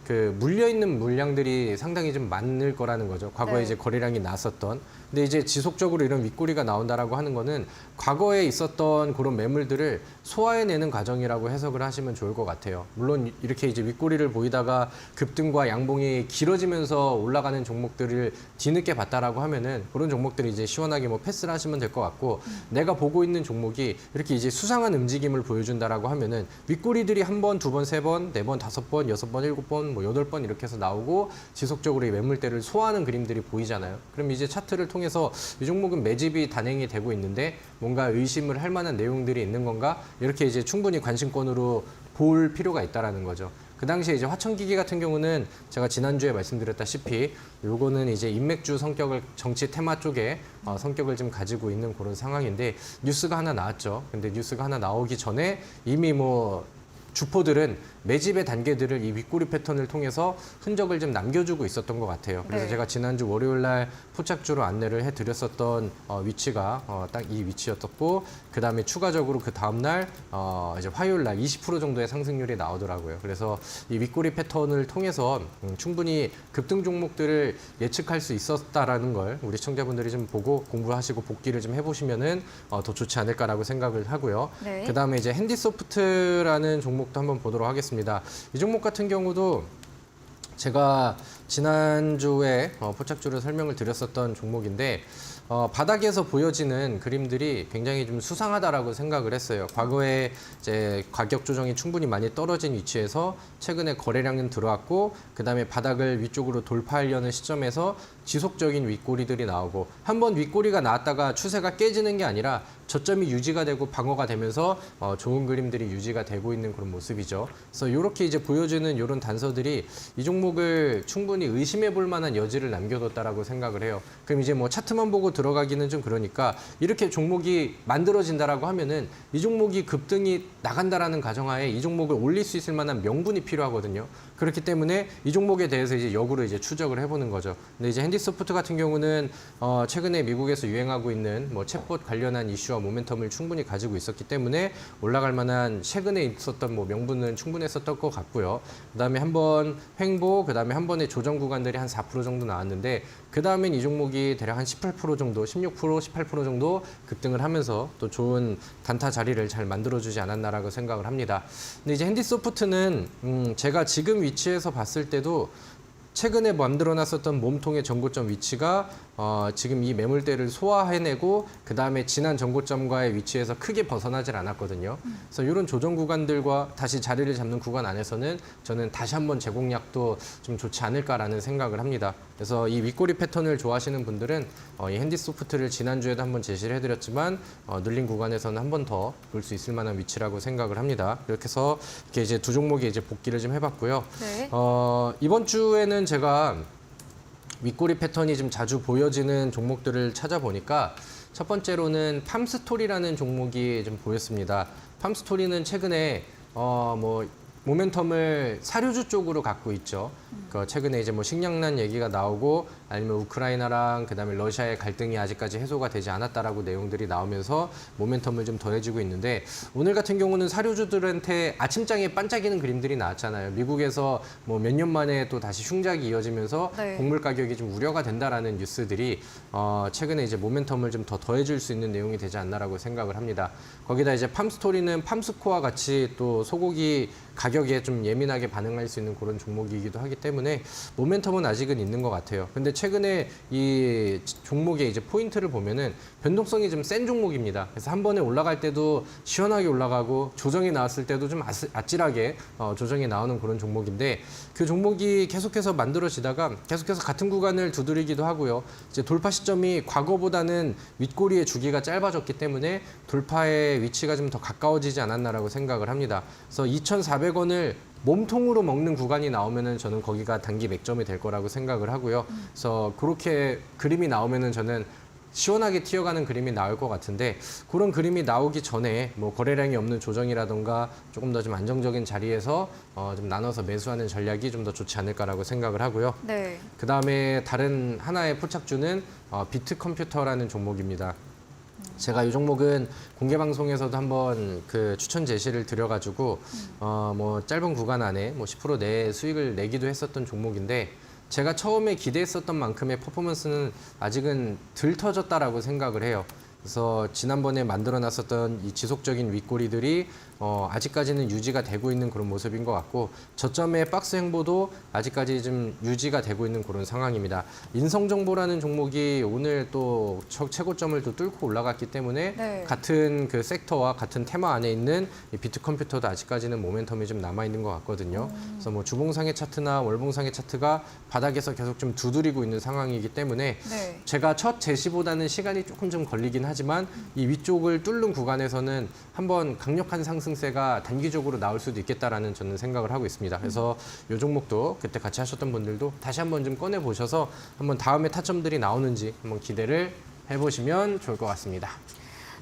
그 물려 있는 물량들이 상당히 좀 많을 거라는 거죠. 과거에 네. 이제 거래량이 났었던. 근데 이제 지속적으로 이런 윗꼬리가 나온다라고 하는 거는 과거에 있었던 그런 매물들을 소화해내는 과정이라고 해석을 하시면 좋을 것 같아요. 물론 이렇게 이제 윗꼬리를 보이다가 급등과 양봉이 길어지면서 올라가는 종목들을 뒤늦게 봤다라고 하면은 그런 종목들이 이제 시원하게 뭐 패스를 하시면 될 것 같고 내가 보고 있는 종목이 이렇게 이제 수상한 움직임을 보여준다라고 하면은 윗꼬리들이 한 번, 두 번, 세 번, 네 번, 다섯 번, 여섯 번, 일곱 번, 뭐 여덟 번 이렇게 해서 나오고 지속적으로 이 매물대를 소화하는 그림들이 보이잖아요. 그럼 이제 차트를 통해서 이 종목은 매집이 단행이 되고 있는데 뭔가 의심을 할 만한 내용들이 있는 건가? 이렇게 이제 충분히 관심권으로 볼 필요가 있다라는 거죠. 그 당시에 이제 화천기계 같은 경우는 제가 지난주에 말씀드렸다시피 요거는 이제 인맥주 성격을 정치 테마 쪽에 성격을 좀 가지고 있는 그런 상황인데 뉴스가 하나 나왔죠. 근데 뉴스가 하나 나오기 전에 이미 뭐 주포들은 매집의 단계들을 이 윗꼬리 패턴을 통해서 흔적을 좀 남겨주고 있었던 것 같아요. 그래서 네. 제가 지난주 월요일 날 포착주로 안내를 해드렸었던 위치가 딱 이 위치였었고 그 다음에 추가적으로 그 다음 날 이제 화요일 날 20% 정도의 상승률이 나오더라고요. 그래서 이 윗꼬리 패턴을 통해서 충분히 급등 종목들을 예측할 수 있었다라는 걸 우리 시청자분들이 좀 보고 공부하시고 복기를 좀 해보시면은 더 좋지 않을까라고 생각을 하고요. 네. 그 다음에 이제 핸디소프트라는 종목도 한번 보도록 하겠습니다. 이 종목 같은 경우도 제가 지난주에 포착주를 설명을 드렸었던 종목인데 바닥에서 보여지는 그림들이 굉장히 좀 수상하다라고 생각을 했어요. 과거에 이제 가격 조정이 충분히 많이 떨어진 위치에서 최근에 거래량은 들어왔고 그다음에 바닥을 위쪽으로 돌파하려는 시점에서 지속적인 윗꼬리들이 나오고 한번 윗꼬리가 나왔다가 추세가 깨지는 게 아니라 저점이 유지가 되고 방어가 되면서 좋은 그림들이 유지가 되고 있는 그런 모습이죠. 그래서 이렇게 이제 보여주는 이런 단서들이 이 종목을 충분히 의심해 볼 만한 여지를 남겨뒀다라고 생각을 해요. 그럼 이제 뭐 차트만 보고 들어가기는 좀 그러니까 이렇게 종목이 만들어진다라고 하면은 이 종목이 급등이 나간다라는 가정하에 이 종목을 올릴 수 있을 만한 명분이 필요하거든요. 그렇기 때문에 이 종목에 대해서 이제 역으로 이제 추적을 해보는 거죠. 근데 이제 핸디소프트 같은 경우는 최근에 미국에서 유행하고 있는 뭐 챗봇 관련한 이슈와 모멘텀을 충분히 가지고 있었기 때문에 올라갈 만한 최근에 있었던 뭐 명분은 충분했었던 것 같고요. 그다음에 한번 횡보, 그다음에 한 번에 조정 구간들이 한 4% 정도 나왔는데 그 다음엔 이 종목이 대략 한 18% 정도, 16%, 18% 정도 급등을 하면서 또 좋은 단타 자리를 잘 만들어주지 않았나라고 생각을 합니다. 근데 이제 핸디소프트는 제가 지금 위치에서 봤을 때도 최근에 만들어놨었던 몸통의 전고점 위치가 지금 이 매물대를 소화해내고 그 다음에 지난 전고점과의 위치에서 크게 벗어나질 않았거든요. 그래서 이런 조정 구간들과 다시 자리를 잡는 구간 안에서는 저는 다시 한번 재공략도 좀 좋지 않을까라는 생각을 합니다. 그래서 이 윗꼬리 패턴을 좋아하시는 분들은 이 핸디소프트를 지난주에도 한번 제시를 해드렸지만 늘린 구간에서는 한 번 더 볼 수 있을 만한 위치라고 생각을 합니다. 이렇게 해서 이렇게 이제 두 종목이 이제 복귀를 좀 해봤고요. 네. 이번 주에는 제가 윗꼬리 패턴이 좀 자주 보여지는 종목들을 찾아보니까 첫 번째로는 팜스토리라는 종목이 좀 보였습니다. 팜스토리는 최근에 뭐 모멘텀을 사료주 쪽으로 갖고 있죠. 최근에 이제 뭐 식량난 얘기가 나오고 아니면 우크라이나랑 그다음에 러시아의 갈등이 아직까지 해소가 되지 않았다라고 내용들이 나오면서 모멘텀을 좀 더해지고 있는데 오늘 같은 경우는 사료주들한테 아침장에 반짝이는 그림들이 나왔잖아요. 미국에서 뭐 몇 년 만에 또 다시 흉작이 이어지면서 네. 곡물 가격이 좀 우려가 된다라는 뉴스들이 최근에 이제 모멘텀을 좀 더 더해줄 수 있는 내용이 되지 않나라고 생각을 합니다. 거기다 이제 팜스토리는 팜스코와 같이 또 소고기 가격에 좀 예민하게 반응할 수 있는 그런 종목이기도 하기 때문에 모멘텀은 아직은 있는 것 같아요. 근데 최근에 이 종목의 이제 포인트를 보면은 변동성이 좀 센 종목입니다. 그래서 한 번에 올라갈 때도 시원하게 올라가고 조정이 나왔을 때도 좀 아찔하게 조정이 나오는 그런 종목인데 그 종목이 계속해서 만들어지다가 계속해서 같은 구간을 두드리기도 하고요. 이제 돌파 시점이 과거보다는 윗꼬리의 주기가 짧아졌기 때문에 돌파의 위치가 좀 더 가까워지지 않았나라고 생각을 합니다. 그래서 2,400원을 몸통으로 먹는 구간이 나오면은 저는 거기가 단기 맥점이 될 거라고 생각을 하고요. 그래서 그렇게 그림이 나오면은 저는 시원하게 튀어가는 그림이 나올 것 같은데 그런 그림이 나오기 전에 뭐 거래량이 없는 조정이라던가 조금 더 좀 안정적인 자리에서 좀 나눠서 매수하는 전략이 좀 더 좋지 않을까라고 생각을 하고요. 네. 그 다음에 다른 하나의 포착주는 비트컴퓨터라는 종목입니다. 제가 이 종목은 공개 방송에서도 한번 그 추천 제시를 드려가지고 뭐 짧은 구간 안에 뭐 10% 내 수익을 내기도 했었던 종목인데 제가 처음에 기대했었던 만큼의 퍼포먼스는 아직은 덜 터졌다라고 생각을 해요. 그래서 지난번에 만들어놨었던 이 지속적인 윗꼬리들이 아직까지는 유지가 되고 있는 그런 모습인 것 같고 저점의 박스 행보도 아직까지 좀 유지가 되고 있는 그런 상황입니다. 인성정보라는 종목이 오늘 또 최고점을 또 뚫고 올라갔기 때문에 네. 같은 그 섹터와 같은 테마 안에 있는 이 비트컴퓨터도 아직까지는 모멘텀이 좀 남아있는 것 같거든요. 그래서 뭐 주봉상의 차트나 월봉상의 차트가 바닥에서 계속 좀 두드리고 있는 상황이기 때문에 네. 제가 첫 제시보다는 시간이 조금 좀 걸리긴 하지만 이 위쪽을 뚫는 구간에서는 한번 강력한 상승세가 단기적으로 나올 수도 있겠다라는 저는 생각을 하고 있습니다. 그래서 이 종목도 그때 같이 하셨던 분들도 다시 한번 좀 꺼내 보셔서 한번 다음에 타점들이 나오는지 한번 기대를 해보시면 좋을 것 같습니다.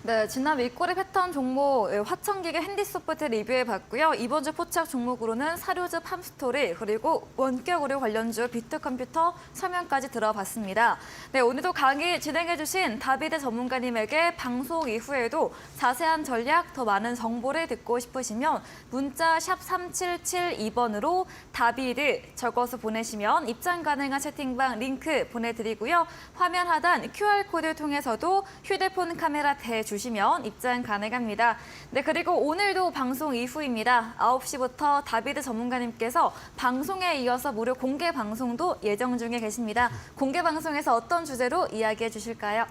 네, 지난 윗꼬리 패턴 종목 화천기계 핸디소프트 리뷰해봤고요. 이번 주 포착 종목으로는 사료주 팜스토리 그리고 원격 의료 관련주 비트컴퓨터 설명까지 들어봤습니다. 네, 오늘도 강의 진행해주신 다비드 전문가님에게 방송 이후에도 자세한 전략, 더 많은 정보를 듣고 싶으시면 문자 샵 3772번으로 다비드 적어서 보내시면 입장 가능한 채팅방 링크 보내드리고요. 화면 하단 QR코드 통해서도 휴대폰 카메라 대주시면 입장 가능합니다. 네, 그리고 오늘도 방송 이후입니다. 9시부터 다비드 전문가님께서 방송에 이어서 무료 공개 방송도 예정 중에 계십니다. 공개 방송에서 어떤 주제로 이야기해 주실까요?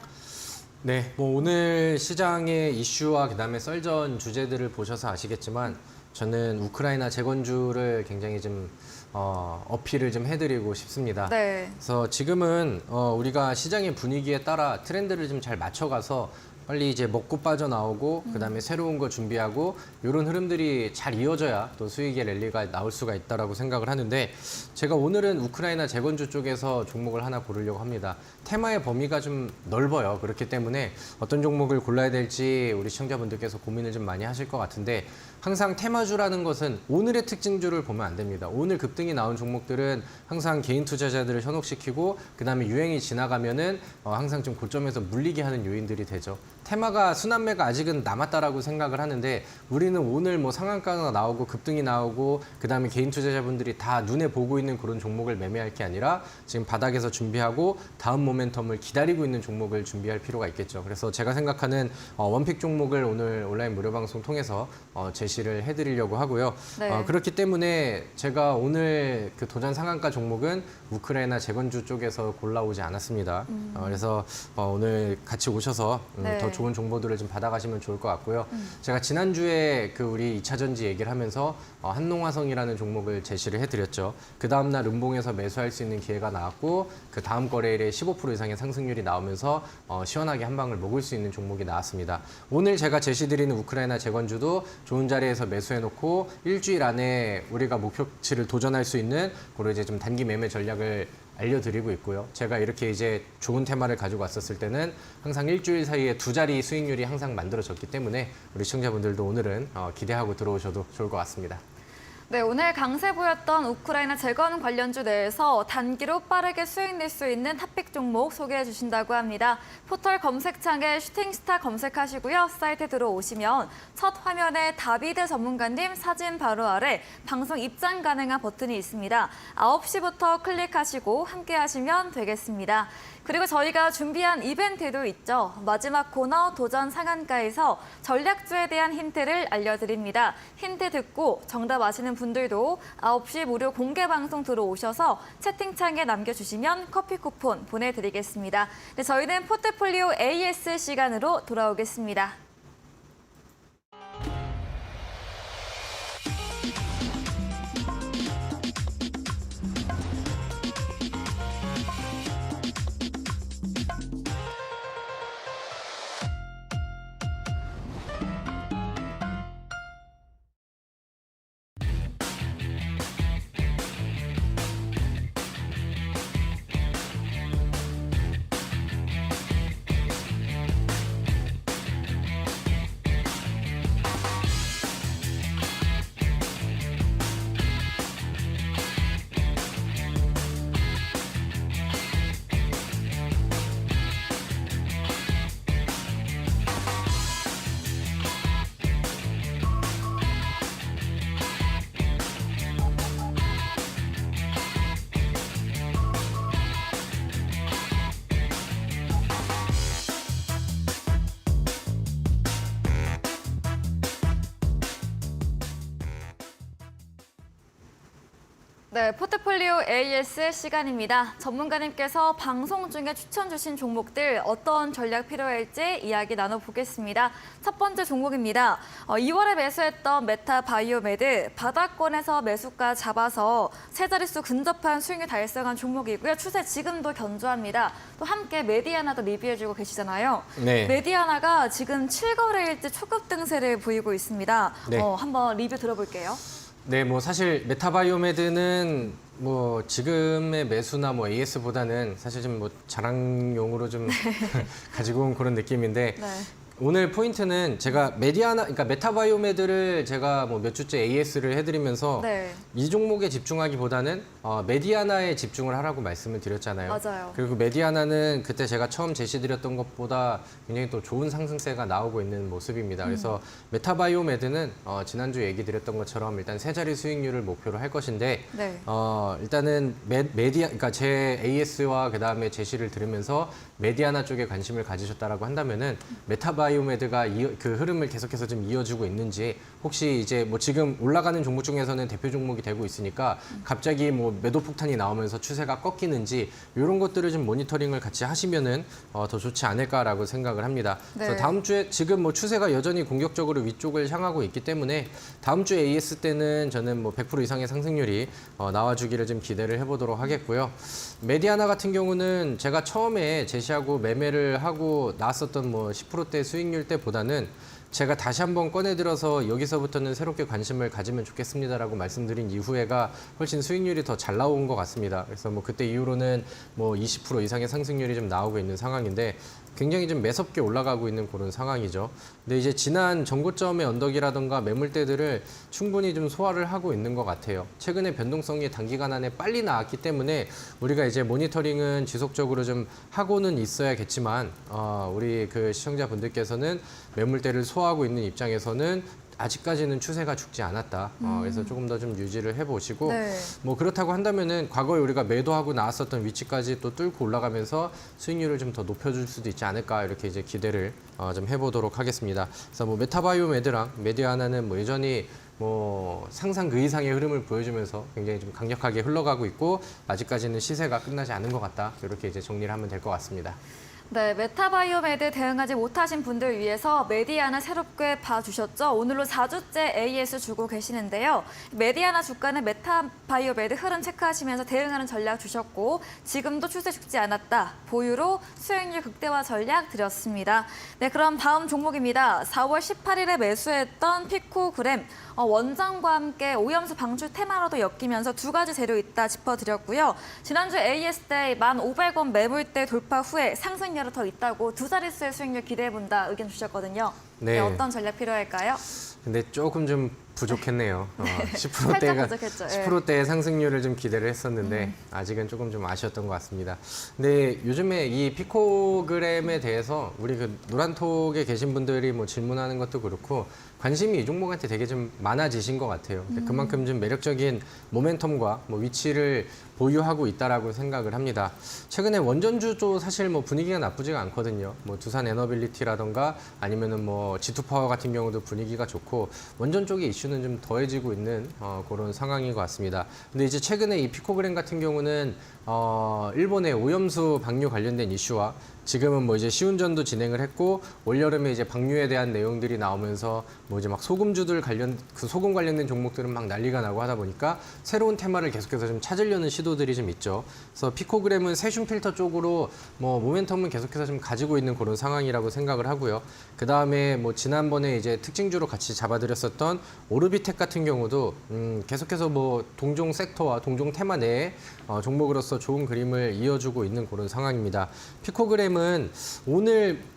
네, 뭐 오늘 시장의 이슈와 그다음에 썰전 주제들을 보셔서 아시겠지만 저는 우크라이나 재건주를 굉장히 좀 어필을 좀 해드리고 싶습니다. 네. 그래서 지금은 우리가 시장의 분위기에 따라 트렌드를 좀 잘 맞춰가서 빨리 이제 먹고 빠져나오고 그다음에 새로운 거 준비하고 이런 흐름들이 잘 이어져야 또 수익의 랠리가 나올 수가 있다라고 생각을 하는데 제가 오늘은 우크라이나 재건주 쪽에서 종목을 하나 고르려고 합니다. 테마의 범위가 좀 넓어요. 그렇기 때문에 어떤 종목을 골라야 될지 우리 시청자분들께서 고민을 좀 많이 하실 것 같은데 항상 테마주라는 것은 오늘의 특징주를 보면 안 됩니다. 오늘 급등이 나온 종목들은 항상 개인 투자자들을 현혹시키고 그다음에 유행이 지나가면은 항상 좀 고점에서 물리게 하는 요인들이 되죠. 테마가 순환매가 아직은 남았다라고 생각을 하는데 우리는 오늘 뭐 상한가가 나오고 급등이 나오고 그다음에 개인 투자자분들이 다 눈에 보고 있는 그런 종목을 매매할 게 아니라 지금 바닥에서 준비하고 다음 모멘텀을 기다리고 있는 종목을 준비할 필요가 있겠죠. 그래서 제가 생각하는 원픽 종목을 오늘 온라인 무료 방송 통해서 제시를 해드리려고 하고요. 네. 그렇기 때문에 제가 오늘 그 도전 상한가 종목은 우크라이나 재건주 쪽에서 골라오지 않았습니다. 그래서 오늘 같이 오셔서 네. 더 좋은 정보들을 좀 받아가시면 좋을 것 같고요. 제가 지난주에 그 우리 2차전지 얘기를 하면서 한농화성이라는 종목을 제시를 해드렸죠. 그 다음날 음봉에서 매수할 수 있는 기회가 나왔고 그 다음 거래일에 15% 이상의 상승률이 나오면서 시원하게 한 방을 먹을 수 있는 종목이 나왔습니다. 오늘 제가 제시드리는 우크라이나 재건주도 좋은 자리에서 매수해놓고 일주일 안에 우리가 목표치를 도전할 수 있는 그런 이제 좀 단기 매매 전략을 알려드리고 있고요. 제가 이렇게 이제 좋은 테마를 가지고 왔었을 때는 항상 일주일 사이에 2자리 수익률이 항상 만들어졌기 때문에 우리 시청자분들도 오늘은 기대하고 들어오셔도 좋을 것 같습니다. 네, 오늘 강세 보였던 우크라이나 재건 관련주 내에서 단기로 빠르게 수익 낼 수 있는 탑픽 종목 소개해 주신다고 합니다. 포털 검색창에 슈팅스타 검색하시고요. 사이트에 들어오시면 첫 화면에 다비드 전문가님 사진 바로 아래 방송 입장 가능한 버튼이 있습니다. 9시부터 클릭하시고 함께 하시면 되겠습니다. 그리고 저희가 준비한 이벤트도 있죠. 마지막 코너 도전 상한가에서 전략주에 대한 힌트를 알려드립니다. 힌트 듣고 정답 아시는 분들도 9시 무료 공개 방송 들어오셔서 채팅창에 남겨주시면 커피 쿠폰 보내드리겠습니다. 네, 저희는 포트폴리오 AS 시간으로 돌아오겠습니다. 네, 포트폴리오 AS 시간입니다. 전문가님께서 방송 중에 추천 주신 종목들 어떤 전략 필요할지 이야기 나눠보겠습니다. 첫 번째 종목입니다. 2월에 매수했던 메타바이오메드 바닥권에서 매수가 잡아서 세 자릿수 근접한 수익을 달성한 종목이고요. 추세 지금도 견조합니다. 또 함께 메디아나도 리뷰해주고 계시잖아요. 네. 메디아나가 지금 7거래일째 초급등세를 보이고 있습니다. 네. 한번 리뷰 들어볼게요. 네, 뭐 사실 메타바이오메드는 뭐 지금의 매수나 뭐 AS보다는 사실 좀 뭐 자랑용으로 좀 가지고 온 그런 느낌인데 네. 오늘 포인트는 제가 그러니까 메타바이오메드를 제가 뭐 몇 주째 AS를 해드리면서 네. 이 종목에 집중하기보다는 메디아나에 집중을 하라고 말씀을 드렸잖아요. 맞아요. 그리고 메디아나는 그때 제가 처음 제시드렸던 것보다 굉장히 또 좋은 상승세가 나오고 있는 모습입니다. 그래서 메타바이오메드는 지난주 얘기 드렸던 것처럼 일단 세 자리 수익률을 목표로 할 것인데 네. 일단은 그러니까 제 AS와 그 다음에 제시를 들으면서 메디아나 쪽에 관심을 가지셨다라고 한다면은 메타바이오메드가 그 흐름을 계속해서 좀 이어주고 있는지 혹시 이제 뭐 지금 올라가는 종목 중에서는 대표 종목이 되고 있으니까 갑자기 뭐 매도 폭탄이 나오면서 추세가 꺾이는지 이런 것들을 좀 모니터링을 같이 하시면은 더 좋지 않을까라고 생각을 합니다. 네. 그래서 다음 주에 지금 뭐 추세가 여전히 공격적으로 위쪽을 향하고 있기 때문에 다음 주 AS 때는 저는 뭐 100% 이상의 상승률이 나와주기를 좀 기대를 해보도록 하겠고요. 메디아나 같은 경우는 제가 처음에 제시하고 매매를 하고 나왔었던 뭐 10%대 수익 수익률 때보다는 제가 다시 한번 꺼내들어서 여기서부터는 새롭게 관심을 가지면 좋겠습니다라고 말씀드린 이후에가 훨씬 수익률이 더 잘 나온 것 같습니다. 그래서 뭐 그때 이후로는 뭐 20% 이상의 상승률이 좀 나오고 있는 상황인데 굉장히 좀 매섭게 올라가고 있는 그런 상황이죠. 근데 이제 지난 전고점의 언덕이라던가 매물대들을 충분히 좀 소화를 하고 있는 것 같아요. 최근에 변동성이 단기간 안에 빨리 나왔기 때문에 우리가 이제 모니터링은 지속적으로 좀 하고는 있어야겠지만 우리 그 시청자분들께서는 매물대를 소화하고 있는 입장에서는 아직까지는 추세가 죽지 않았다. 그래서 조금 더 좀 유지를 해보시고 네. 뭐 그렇다고 한다면은 과거에 우리가 매도하고 나왔었던 위치까지 또 뚫고 올라가면서 수익률을 좀 더 높여줄 수도 있지 않을까 이렇게 이제 기대를 좀 해보도록 하겠습니다. 그래서 뭐 메타바이오 매드랑 메디아나는 뭐 여전히 뭐 상상 그 이상의 흐름을 보여주면서 굉장히 좀 강력하게 흘러가고 있고 아직까지는 시세가 끝나지 않은 것 같다. 이렇게 이제 정리를 하면 될 것 같습니다. 네, 메타바이오매드 대응하지 못하신 분들 위해서 메디아나 새롭게 봐주셨죠? 오늘로 4주째 AS 주고 계시는데요. 메디아나 주가는 메타바이오매드 흐름 체크하시면서 대응하는 전략 주셨고 지금도 추세 죽지 않았다. 보유로 수익률 극대화 전략 드렸습니다. 네, 그럼 다음 종목입니다. 4월 18일에 매수했던 피코그램. 원장과 함께 오염수 방출 테마로도 엮이면서 두 가지 재료 있다 짚어드렸고요. 지난주 AS 때 1,500원 매물대 돌파 후에 상승률이 더 있다고 두 자릿수의 수익률 기대해본다 의견 주셨거든요. 네. 어떤 전략 필요할까요? 근데 조금 좀 부족했네요. 살짝 10%대가 부족했죠. 예. 10%대의 상승률을 좀 기대를 했었는데 아직은 조금 좀 아쉬웠던 것 같습니다. 근데 요즘에 이 피코그램에 대해서 우리 그 노란톡에 계신 분들이 뭐 질문하는 것도 그렇고 관심이 이 종목한테 되게 좀 많아지신 것 같아요. 근데 그만큼 좀 매력적인 모멘텀과 뭐 위치를 보유하고 있다라고 생각을 합니다. 최근에 원전주도 사실 뭐 분위기가 나쁘지가 않거든요. 뭐 두산 에너빌리티라던가 아니면은 뭐 G2파워 같은 경우도 분위기가 좋고 원전 쪽의 이슈는 좀 더해지고 있는 그런 상황인 것 같습니다. 근데 이제 최근에 이 피코그램 같은 경우는 일본의 오염수 방류 관련된 이슈와 지금은 뭐 이제 시운전도 진행을 했고 올여름에 이제 방류에 대한 내용들이 나오면서 뭐 이제 막 소금주들 그 소금 관련된 종목들은 막 난리가 나고 하다 보니까 새로운 테마를 계속해서 좀 찾으려는 시도들이 좀 있죠. 그래서 피코그램은 세슘 필터 쪽으로 뭐 모멘텀은 계속해서 좀 가지고 있는 그런 상황이라고 생각을 하고요. 그 다음에 뭐 지난번에 이제 특징주로 같이 잡아드렸었던 오르비텍 같은 경우도 계속해서 뭐 동종 섹터와 동종 테마 내에 종목으로서 좋은 그림을 이어주고 있는 그런 상황입니다. 피코그램은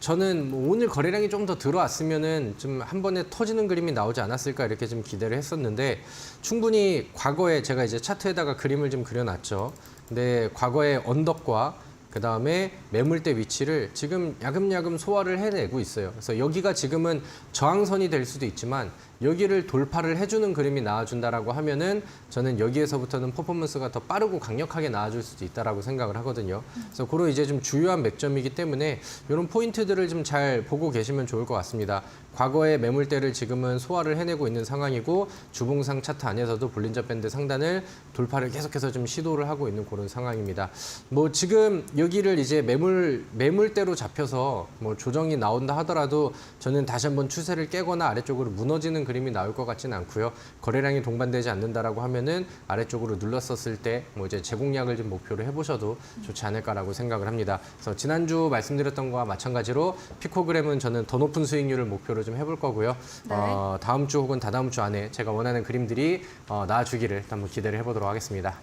저는 뭐 오늘 거래량이 좀 더 들어왔으면은 좀 한 번에 터지는 그림이 나오지 않았을까 이렇게 좀 기대를 했었는데 충분히 과거에 제가 이제 차트에다가 그림을 좀 그려놨죠. 근데 과거의 언덕과 그 다음에 매물대 위치를 지금 야금야금 소화를 해내고 있어요. 그래서 여기가 지금은 저항선이 될 수도 있지만 여기를 돌파를 해주는 그림이 나와준다라고 하면은 저는 여기에서부터는 퍼포먼스가 더 빠르고 강력하게 나와줄 수도 있다라고 생각을 하거든요. 그래서 그런 이제 좀 주요한 맥점이기 때문에 이런 포인트들을 좀 잘 보고 계시면 좋을 것 같습니다. 과거의 매물대를 지금은 소화를 해내고 있는 상황이고 주봉상 차트 안에서도 볼린저 밴드 상단을 돌파를 계속해서 좀 시도를 하고 있는 그런 상황입니다. 뭐 지금 여기를 이제 매물대로 잡혀서 뭐 조정이 나온다 하더라도 저는 다시 한번 추세를 깨거나 아래쪽으로 무너지는 그림이 나올 것 같지는 않고요. 거래량이 동반되지 않는다라고 하면은 아래쪽으로 눌렀었을 때 뭐 이제 제공량을 좀 목표로 해보셔도 좋지 않을까라고 생각을 합니다. 그래서 지난주 말씀드렸던 거와 마찬가지로 피코그램은 저는 더 높은 수익률을 목표로 좀 해볼 거고요. 네. 다음 주 혹은 다다음 주 안에 제가 원하는 그림들이 나와주기를 한번 기대를 해보도록 하겠습니다.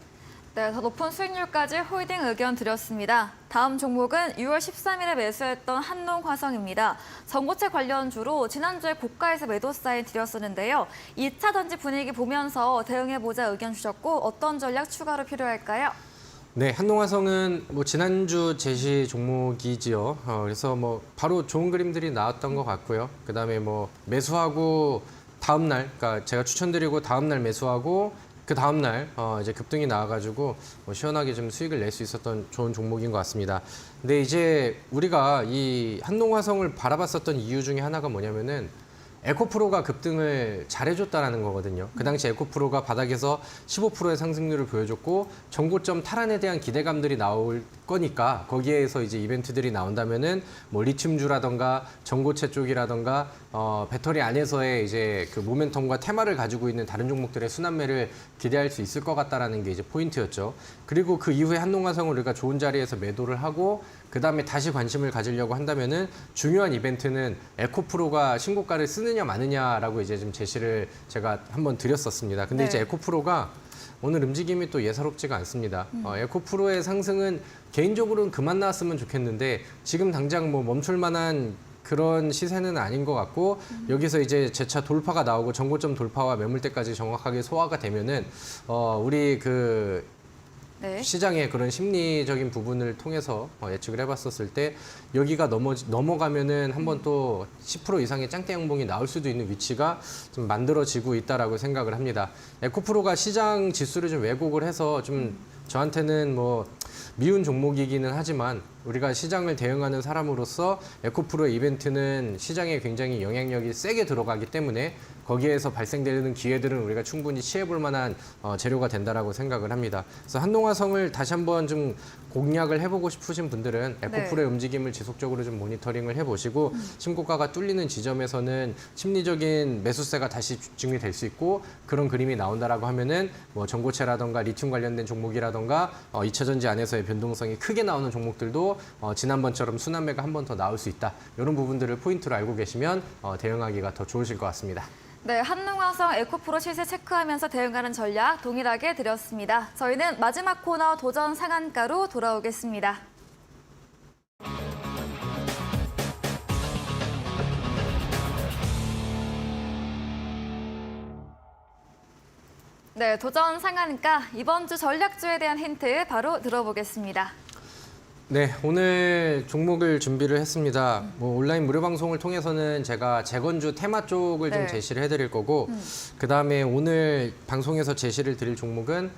네, 더 높은 수익률까지 홀딩 의견 드렸습니다. 다음 종목은 6월 13일에 매수했던 한농화성입니다. 전고체 관련주로 지난주에 고가에서 매도 사인 드렸었는데요. 2차 전지 분위기 보면서 대응해보자 의견 주셨고 어떤 전략 추가로 필요할까요? 네, 한농화성은 뭐 지난주 제시 종목이지요. 그래서 뭐 바로 좋은 그림들이 나왔던 것 같고요. 그 다음에 뭐 매수하고 다음 날, 그러니까 제가 추천드리고 다음 날 매수하고 그 다음 날 이제 급등이 나와가지고 뭐 시원하게 좀 수익을 낼 수 있었던 좋은 종목인 것 같습니다. 근데 이제 우리가 이 한농화성을 바라봤었던 이유 중에 하나가 뭐냐면은 에코프로가 급등을 잘해줬다라는 거거든요. 그 당시 에코프로가 바닥에서 15%의 상승률을 보여줬고 전고점 탈환에 대한 기대감들이 나올 거니까 거기에서 이제 이벤트들이 나온다면은 뭐 리튬주라던가 전고체 쪽이라던가 배터리 안에서의 이제 그 모멘텀과 테마를 가지고 있는 다른 종목들의 순환매를 기대할 수 있을 것 같다라는 게 이제 포인트였죠. 그리고 그 이후에 한농화성을 우리가 좋은 자리에서 매도를 하고 그다음에 다시 관심을 가지려고 한다면은 중요한 이벤트는 에코프로가 신고가를 쓰느냐 마느냐라고 이제 좀 제시를 제가 한번 드렸었습니다. 근데 네. 이제 에코프로가 오늘 움직임이 또 예사롭지가 않습니다. 에코프로의 상승은 개인적으로는 그만 나왔으면 좋겠는데 지금 당장 뭐 멈출 만한 그런 시세는 아닌 것 같고 여기서 이제 재차 돌파가 나오고 전고점 돌파와 매물대까지 정확하게 소화가 되면은 우리 그 네. 시장의 그런 심리적인 부분을 통해서 예측을 해봤었을 때 여기가 넘어가면은 한번 또 10% 이상의 짱대 양봉이 나올 수도 있는 위치가 좀 만들어지고 있다라고 생각을 합니다. 에코프로가 시장 지수를 좀 왜곡을 해서 좀 저한테는 뭐 미운 종목이기는 하지만 우리가 시장을 대응하는 사람으로서 에코프로의 이벤트는 시장에 굉장히 영향력이 세게 들어가기 때문에 거기에서 발생되는 기회들은 우리가 충분히 취해볼 만한 재료가 된다라고 생각을 합니다. 그래서 한동화성을 다시 한번 좀 공략을 해보고 싶으신 분들은 에코프로의 움직임을 지속적으로 좀 모니터링을 해보시고 신고가가 뚫리는 지점에서는 심리적인 매수세가 다시 집중이 될 수 있고 그런 그림이 나온다라고 하면은 뭐 전고체라던가 리튬 관련된 종목이라던가 2차 전지 안에서의 변동성이 크게 나오는 종목들도 지난번처럼 순환매가 한 번 더 나올 수 있다. 이런 부분들을 포인트로 알고 계시면 대응하기가 더 좋으실 것 같습니다. 네, 한능화성 에코프로 시세 체크하면서 대응하는 전략 동일하게 드렸습니다. 저희는 마지막 코너 도전 상한가로 돌아오겠습니다. 네, 도전 상한가 이번 주 전략주에 대한 힌트 바로 들어보겠습니다. 네, 오늘 종목을 준비를 했습니다. 뭐 온라인 무료 방송을 통해서는 제가 재건주 테마 쪽을 좀 네. 제시를 해드릴 거고, 그 다음에 오늘 방송에서 제시를 드릴 종목은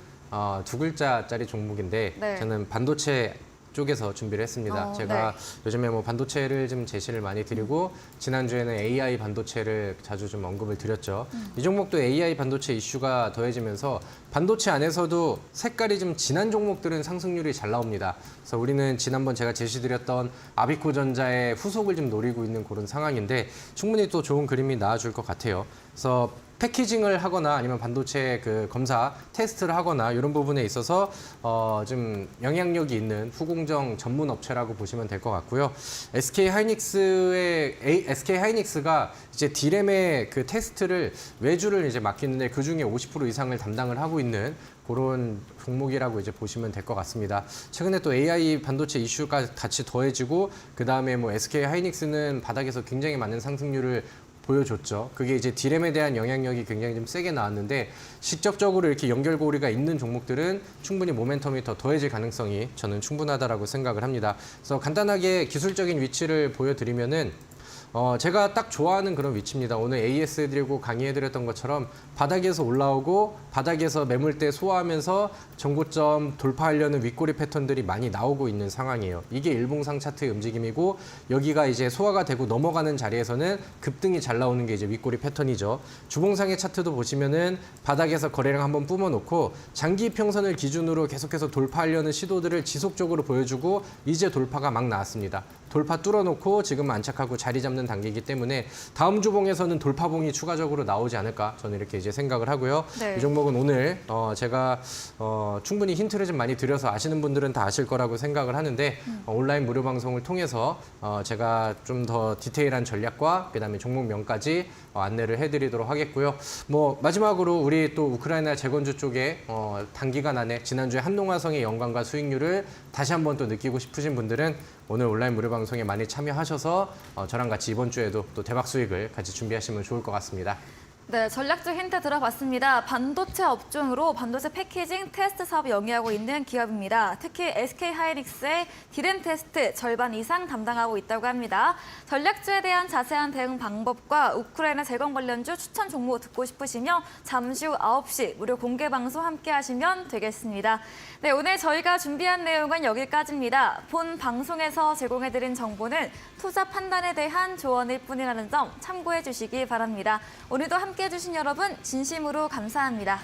두 글자짜리 종목인데, 네. 저는 반도체 쪽에서 준비를 했습니다. 제가 요즘에 뭐 반도체를 좀 제시를 많이 드리고 지난주에는 AI 반도체를 자주 좀 언급을 드렸죠. 이 종목도 AI 반도체 이슈가 더해지면서 반도체 안에서도 색깔이 좀 진한 종목들은 상승률이 잘 나옵니다. 그래서 우리는 지난번 제가 제시드렸던 아비코전자의 후속을 좀 노리고 있는 그런 상황인데 충분히 또 좋은 그림이 나와줄 것 같아요. 그래서 패키징을 하거나 아니면 반도체 그 검사 테스트를 하거나 이런 부분에 있어서 좀 영향력이 있는 후공정 전문 업체라고 보시면 될 것 같고요. SK 하이닉스가 이제 디램의 그 테스트를 외주를 이제 맡기는데 그 중에 50% 이상을 담당을 하고 있는 그런 종목이라고 이제 보시면 될 것 같습니다. 최근에 또 AI 반도체 이슈가 같이 더해지고 그 다음에 뭐 SK 하이닉스는 바닥에서 굉장히 많은 상승률을 보여줬죠. 그게 이제 디램에 대한 영향력이 굉장히 좀 세게 나왔는데 직접적으로 이렇게 연결고리가 있는 종목들은 충분히 모멘텀이 더 더해질 가능성이 저는 충분하다라고 생각을 합니다. 그래서 간단하게 기술적인 위치를 보여드리면은 제가 딱 좋아하는 그런 위치입니다. 오늘 AS 해드리고 강의해드렸던 것처럼 바닥에서 올라오고 바닥에서 매물대 소화하면서 전고점 돌파하려는 윗꼬리 패턴들이 많이 나오고 있는 상황이에요. 이게 일봉상 차트의 움직임이고 여기가 이제 소화가 되고 넘어가는 자리에서는 급등이 잘 나오는 게 이제 윗꼬리 패턴이죠. 주봉상의 차트도 보시면은 바닥에서 거래량 한번 뿜어놓고 장기 평선을 기준으로 계속해서 돌파하려는 시도들을 지속적으로 보여주고 이제 돌파가 막 나왔습니다. 돌파 뚫어놓고 지금 안착하고 자리 잡는 단계이기 때문에 다음 주봉에서는 돌파봉이 추가적으로 나오지 않을까 저는 이렇게 이제 생각을 하고요. 네. 이 종목은 오늘 제가 충분히 힌트를 좀 많이 드려서 아시는 분들은 다 아실 거라고 생각을 하는데 온라인 무료 방송을 통해서 제가 좀 더 디테일한 전략과 그다음에 종목명까지 안내를 해드리도록 하겠고요. 뭐 마지막으로 우리 또 우크라이나 재건주 쪽에 단기간 안에 지난주에 한동화성의 영광과 수익률을 다시 한번 또 느끼고 싶으신 분들은 오늘 온라인 무료 방송에 많이 참여하셔서 저랑 같이 이번 주에도 또 대박 수익을 같이 준비하시면 좋을 것 같습니다. 네, 전략주 힌트 들어봤습니다. 반도체 업종으로 반도체 패키징 테스트 사업을 영위하고 있는 기업입니다. 특히 SK 하이닉스의 디램 테스트 절반 이상 담당하고 있다고 합니다. 전략주에 대한 자세한 대응 방법과 우크라이나 재건 관련주 추천 종목 듣고 싶으시면 잠시 후 9시 무료 공개 방송 함께 하시면 되겠습니다. 네, 오늘 저희가 준비한 내용은 여기까지입니다. 본 방송에서 제공해드린 정보는 투자 판단에 대한 조언일 뿐이라는 점 참고해 주시기 바랍니다. 오늘도 함께해 주신 여러분 진심으로 감사합니다.